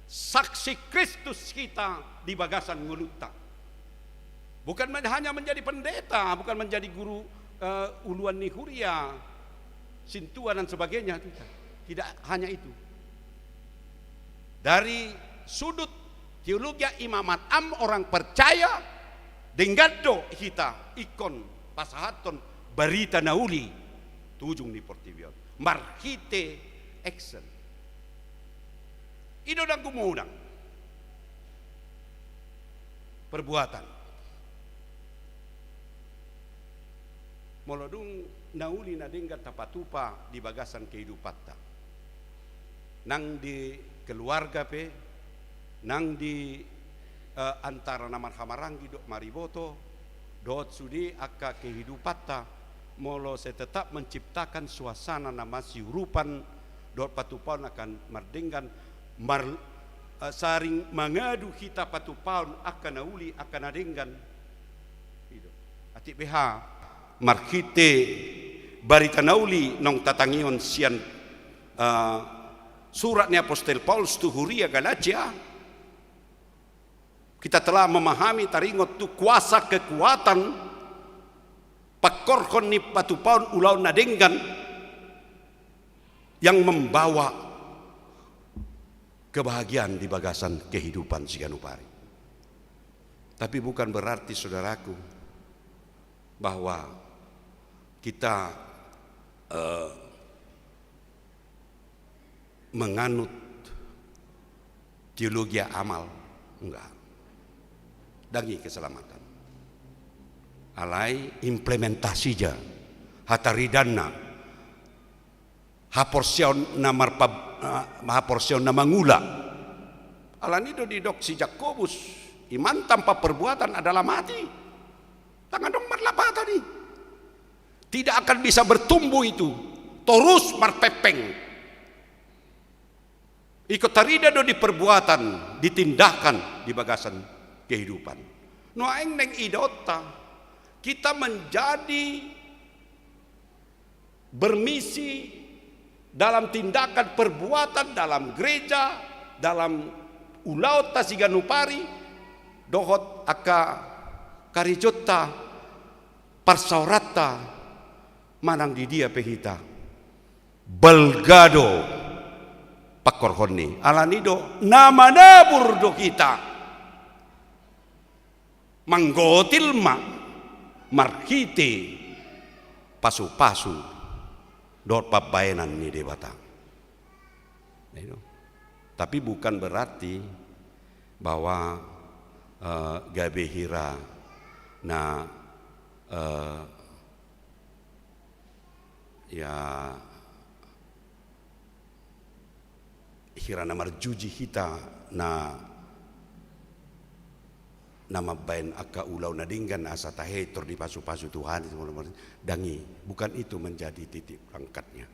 saksi Kristus kita di bagasan Ngoluta. Bukan hanya menjadi pendeta, bukan menjadi guru uluan nihuria, sintuan dan sebagainya. Tidak hanya itu. Dari sudut teologi imamat orang percaya denggado kita ikon pasahaton barita nauli tujung ni portivion markite excel ido dan gumudang perbuatan molodung nauli na denggat tapatupa di bagasan kehidupan ta nang di keluarga pe nang di antara namar hamarangi dok mariboto dot sudi aka kehidupan ta molo saya tetap menciptakan suasana nama siurupan dot patupaun akan merdenggan saring mengadu kita patupaun akan nauli akan adenggan atik BH markite barita nauli nong tatangion sian suratnya Apostel Paulus tuhuria Galatia. Kita telah memahami taringot tu kuasa kekuatan pakorkon ni patupaun ulau nadenggan yang membawa kebahagiaan di bagasan kehidupan Siganupari. Tapi bukan berarti saudaraku bahwa kita menganut teologi amal, enggak. Dangi keselamatan. Alai implementasinya hataridana haporsion namangula. Alanido di dok si Jakobus iman tanpa perbuatan adalah mati. Tangan dong marlapa tadi. Tidak akan bisa bertumbuh itu. Terus marpepeng. Ikut tarida do di perbuatan, ditindakan di bagasan kehidupan. No aing neng idota kita menjadi bermisi dalam tindakan perbuatan dalam gereja, dalam ulau Siganupari, dohot aka karijota parsaurata manang di dia pehita belgado pakorhoni alanido nama nabur do kita manggotil ma marhite pasu-pasu dot pabayanan ni de batang. Tapi bukan berarti bahwa gabe hira na ya hira na marjuji hita na nama bain aka ulau nadinggan asa tahetor di pasu-pasu Tuhan dangi, bukan itu menjadi titik berangkatnya.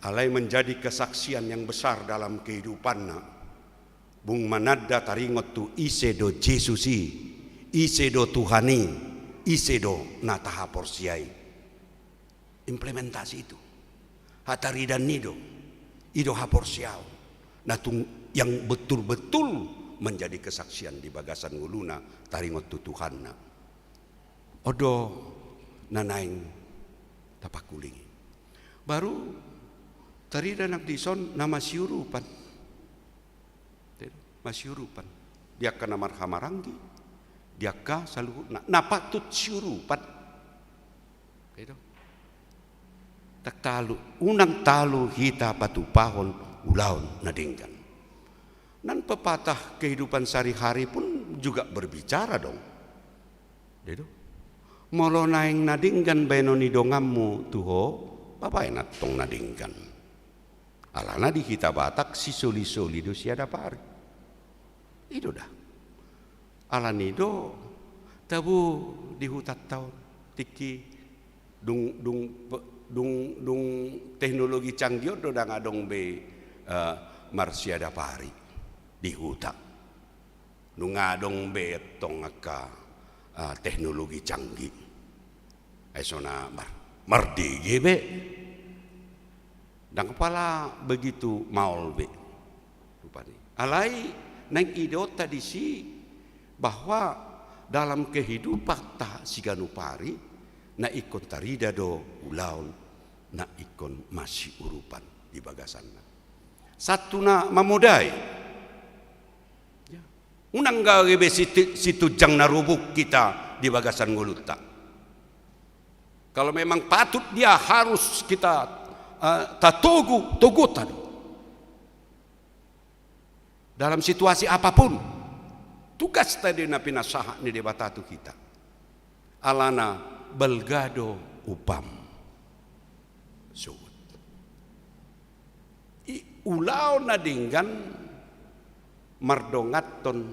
Alai menjadi kesaksian yang besar dalam kehidupannya. Bung manada taringot tu isedo Jesusi, isedo Tuhani, isedo nataha porsiai. Implementasi itu. Hatari dan nido, ido haporsiau. Natung yang betul-betul menjadi kesaksian di bagasan nguluna taringot tu Tuhanna. Odo nanaing tapakulingi. Baru tarida nak dison nama siurupan. Masyurupan. Dia ka namar hamarangi. Dia ka saluhu napatut siurupan. Itu. Tak talu unang talu hita patupahon ulaun nadinggan. Nan pepatah kehidupan sehari-hari pun juga berbicara dong. Itu. Molo naing nadinggan benoni dongammu tuho, bapak enak tong nadinggan. Alana di kita Batak si soli-soli do siada pari. Itu dah. Alanido tabu di hutat tahun tiki dung teknologi canggih do dang adong be marsiada pari. Di hutan nungadong betong aka teknologi canggih esona mardigi be dan kepala begitu maul be rupanya alai nang idot tadi si bahwa dalam kehidupan ta siganupari na ikon tarida do ulaun na ikon masih urupan di bagasanna satu na mamudai unang gawebe situ jang narubuk kita di bagasan nguluta. Kalau memang patut dia harus kita togutan dalam situasi apapun. Tugas tadi na pinasaha ni debatatu kita. Alana belgado upam suut. Ulau nadinggan mardongaton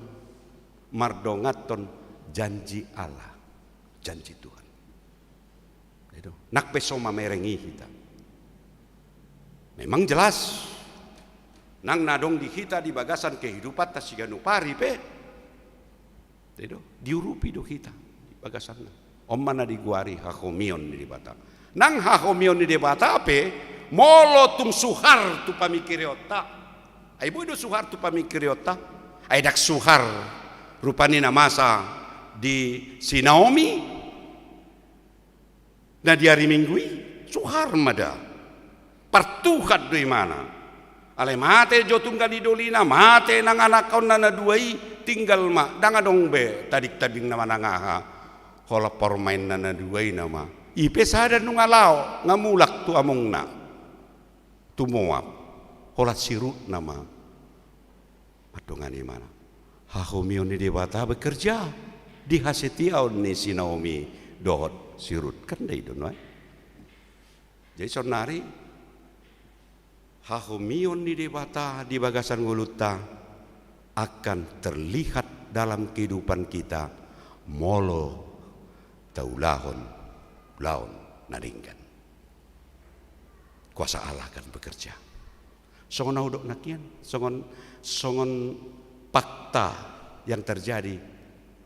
janji Allah, janji Tuhan. Itu nak pesoma merengi kita. Memang jelas nang nadong di kita di bagasan kehidupan tasiganu pari pe. Itu diurupi do kita di bagasan. Om mana diguari hakomion di bata. Nang hakomion di bata pe molo tum suhar tu pamikiriota. Ay boy do suhar tu pamikiriota. Ay dak suhar rupani na masa di si Naomi. Na di hari Minggui suhar mada. Partukat do mana. Ale mate jotungga di dolina mate nang anak kaon na duai tinggal ma danga dong be tadik-tadik na manangaha. Hola pormain na duai nama. Ipe sada nung alaw ngamulak tu among na. Tumuap. Holat sirut nama madongani mana hahomion ni debata bekerja di hasetiaon ni si Naomi dohot sirut kan dai dono jadi sonari hahomion ni debata di bagasan nguluta akan terlihat dalam kehidupan kita molo taulahon laon naringgan kuasa Allah akan bekerja. Songon naudok nakian, songon fakta yang terjadi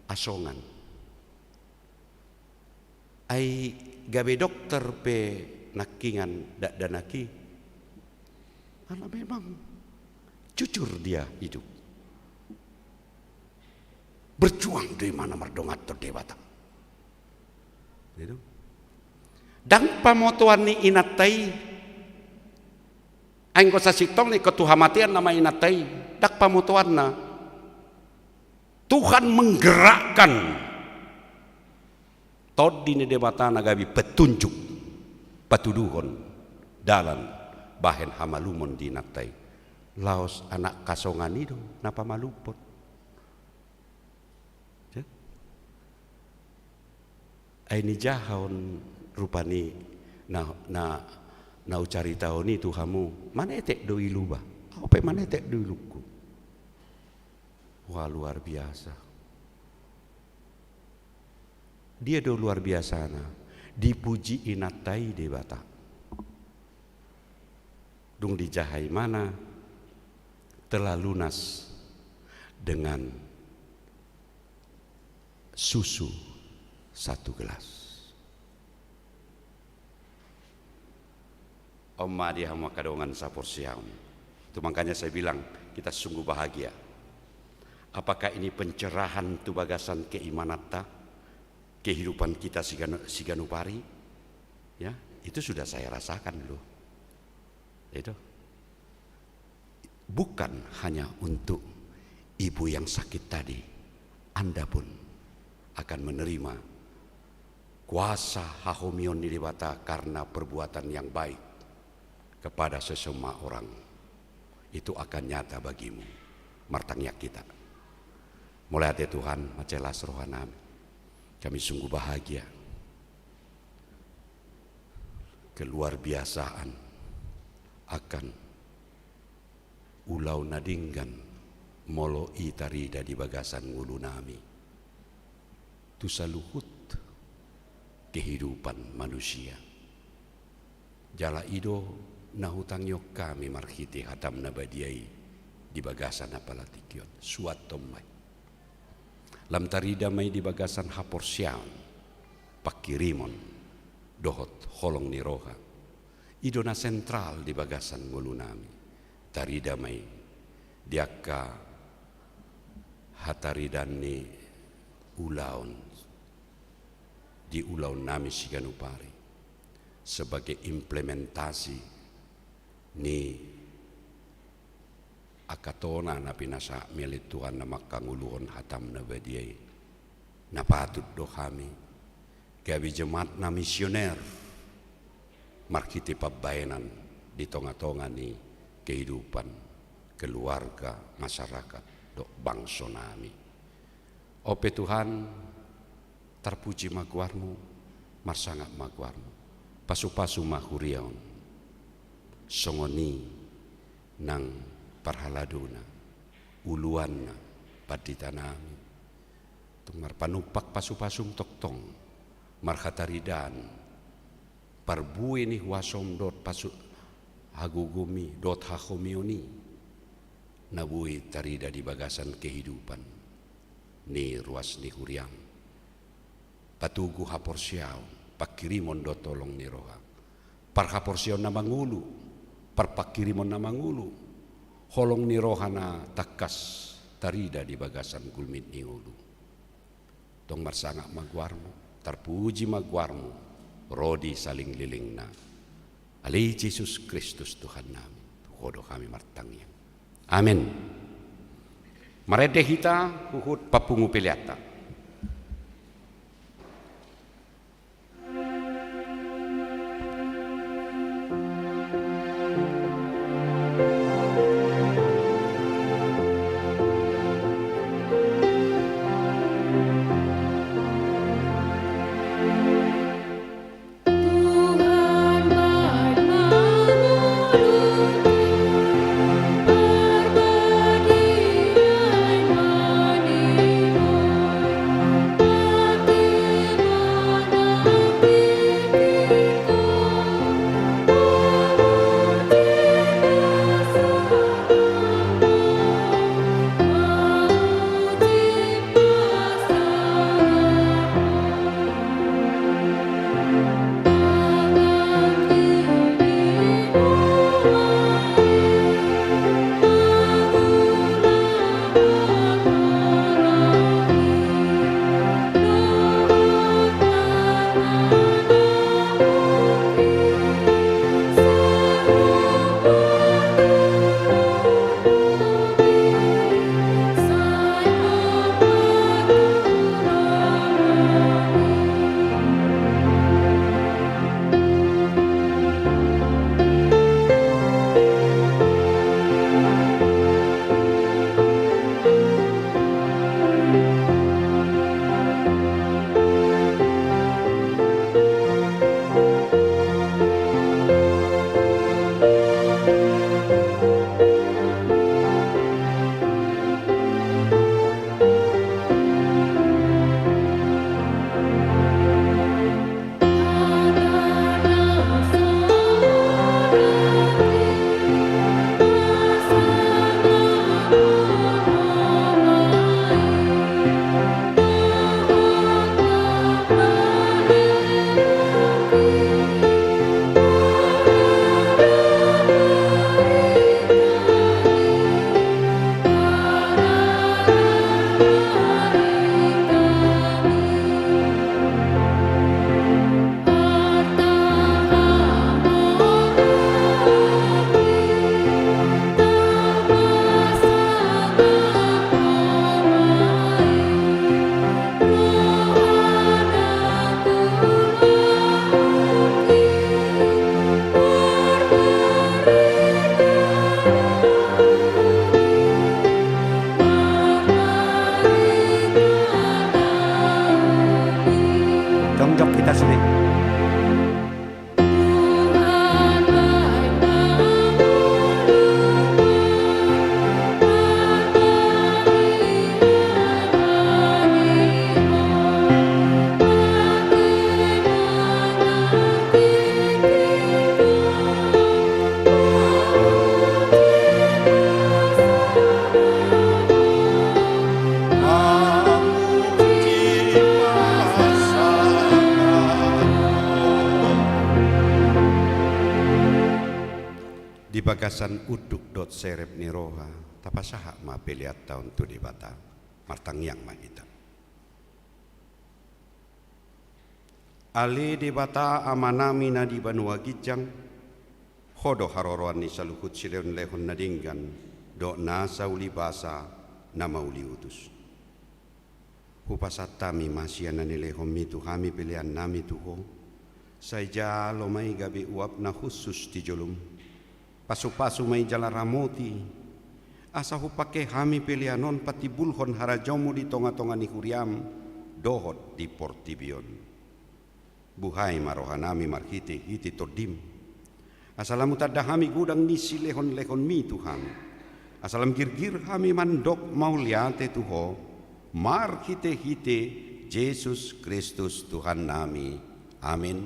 asongan. Ai gabe dokter pe nakingan dak danaki. Karena memang jujur dia hidup. Berjuang dari mana mardongat terdewata. Itu. Dang pamotuan ni inatai. Aing ko sa sitong ni ketuhamatian nama inatai. Dak pamotuan na. Tuhan menggerakkan. Tod di debata nagabi petunjuk. Patuduhon. Dalam bahen hamalumon di inatai. Laos anak kasongan itu. Napa malupot. Aini jahon rupani na ucari tahun itu kamu mana etek doi luba apa mana etek doi luku. Wah luar biasa dia do luar biasa na dipuji inatai de bata dung dijahai mana telah lunas dengan susu 1 gelas. Oma dia hama kadongan sapor siam. Itu makanya saya bilang kita sungguh bahagia. Apakah ini pencerahan tu bagasan keimanata kehidupan kita siganupari? Ya, itu sudah saya rasakan dulu. Itu bukan hanya untuk ibu yang sakit tadi, Anda pun akan menerima kuasa hahomion di debata karena perbuatan yang baik kepada sesama orang. Itu akan nyata bagimu martangnya kita. Mulai hati Tuhan macelas rohanami. Kami sungguh bahagia. Keluar biasaan akan ulau nadinggan molo itarida di bagasan ngulu nami. Tu saluhut kehidupan manusia. Jala ido nahutang yok kami marhiti hatam nabadiai di bagasan apalatikion suat tomai. Lam tarida mai di bagasan hapor siam pakirimon dohot holong ni roha. Idona sentral di bagasan ngulunami. Tarida mai diaka hataridan ni ulaun di ulau nami siganupari sebagai implementasi ni akatona na pinasa milit Tuhan na makanguluon hatam na badiay na patut do kami gabi jemaat na misioner markiti pabayanan di tonga-tonga ni kehidupan keluarga masyarakat do bangsa nami. Ope Tuhan terpuji magwarmu, marsangat magwarmu, pasu-pasu mahuriaon, songoni nang parhaladuna, uluan na paditanami, tumar panupak pasu-pasum toktong, marhataridan, parbui ni wasom dot pasu hagugumi dot hakomioni, nabui tarida di bagasan kehidupan, ni ruas ni huriang. Patugu haporsiaw, pakirimon do tolong ni roha. Par haporsiaw na mangulu, par pakirimon na mangulu. Holong ni roha na takas tarida di bagasan gulmit ni ulu. Tong marsangak magwarmo, terpuji magwarmo, rodi saling liling na. Ali Yesus Kristus Tuhan nami, hodo kami martangnya. Amin. Marede hita huhut papungu piliata. bagasan uduk dot serep ni roha tapasaha ma peliat tahun tu di bata martang yang magita ali di bata amanami na di banua gijang hodo haroroan ni saluhut sileon lehon nadinggan do na sauli basa na mauli utus hupasatami masiana ni lehon mitu kami pilihan nami tuho saja lo mai gabi uap na khusus di jolum pasu-pasu mai jala ramoti asa hupake kami pilihanon pati bulhon harajomu di tonga-tonga ni huriam dohot di portibion buhai marohanami marhiti hiti todim asalamu tadda kami gudang nisi lehon-lehon mi Tuhan asalam girgir kami mandok mau liate tuho marhite hite Yesus Kristus Tuhan nami amin.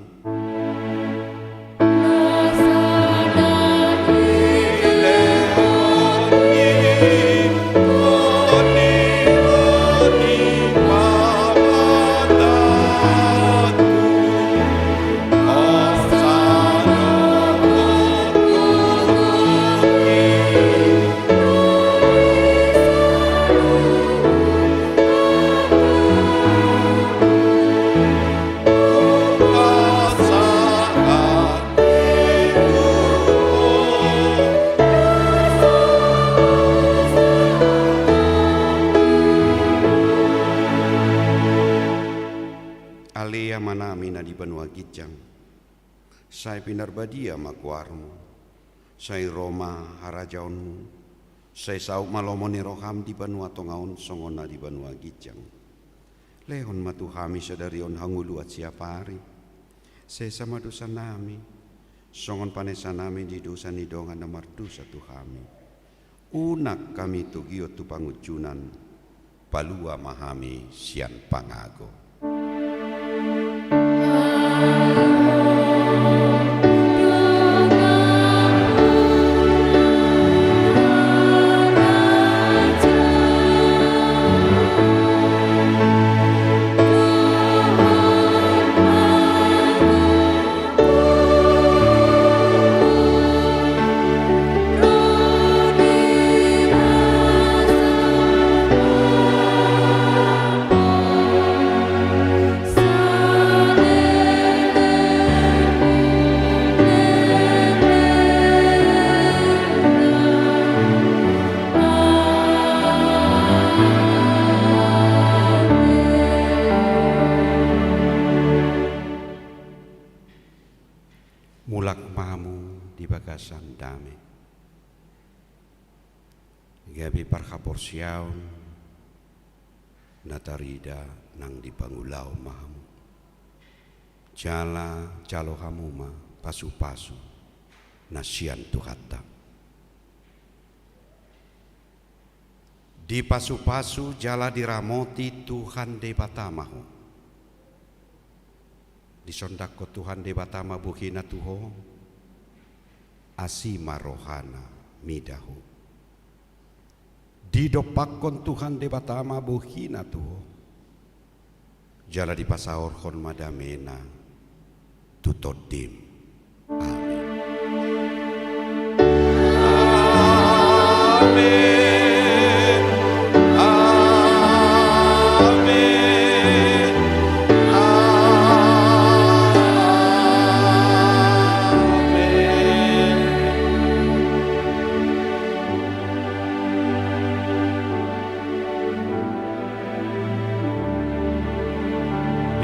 Alea manami na di banua gijang sai pinarbadia makuarmu sai Roma harajaunmu sai sauk malomoni roham di banua tongaun songona di banua gijang lehon matu hami sadarion hanguluat siapari sai sama dosa nami songon panesa nami di dosa nidongan na mardusa tu kami unak kami tu giot tu pangujunan palua mahami sian pangago. Mulak mamu di bagasan dame gabi parhapor siaun natarida nang di pangulau mamu jala jalo hamuma pasu-pasu nasian tuhata di pasu-pasu jala diramoti Tuhan de batamahu disondak ko Tuhan de batama buhina tuho asima rohana midahu didopakon Tuhan de batama buhina tuho jala di pasaor kon madamena tutodim amin amin.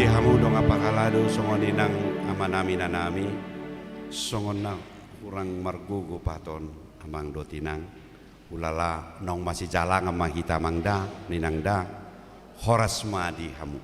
Dihamudong apakalado songon inang amanami nanami songon na kurang margugo paton amang dotinang ulala nong masih jalang amang kita mangda ninangda horas ma dihamu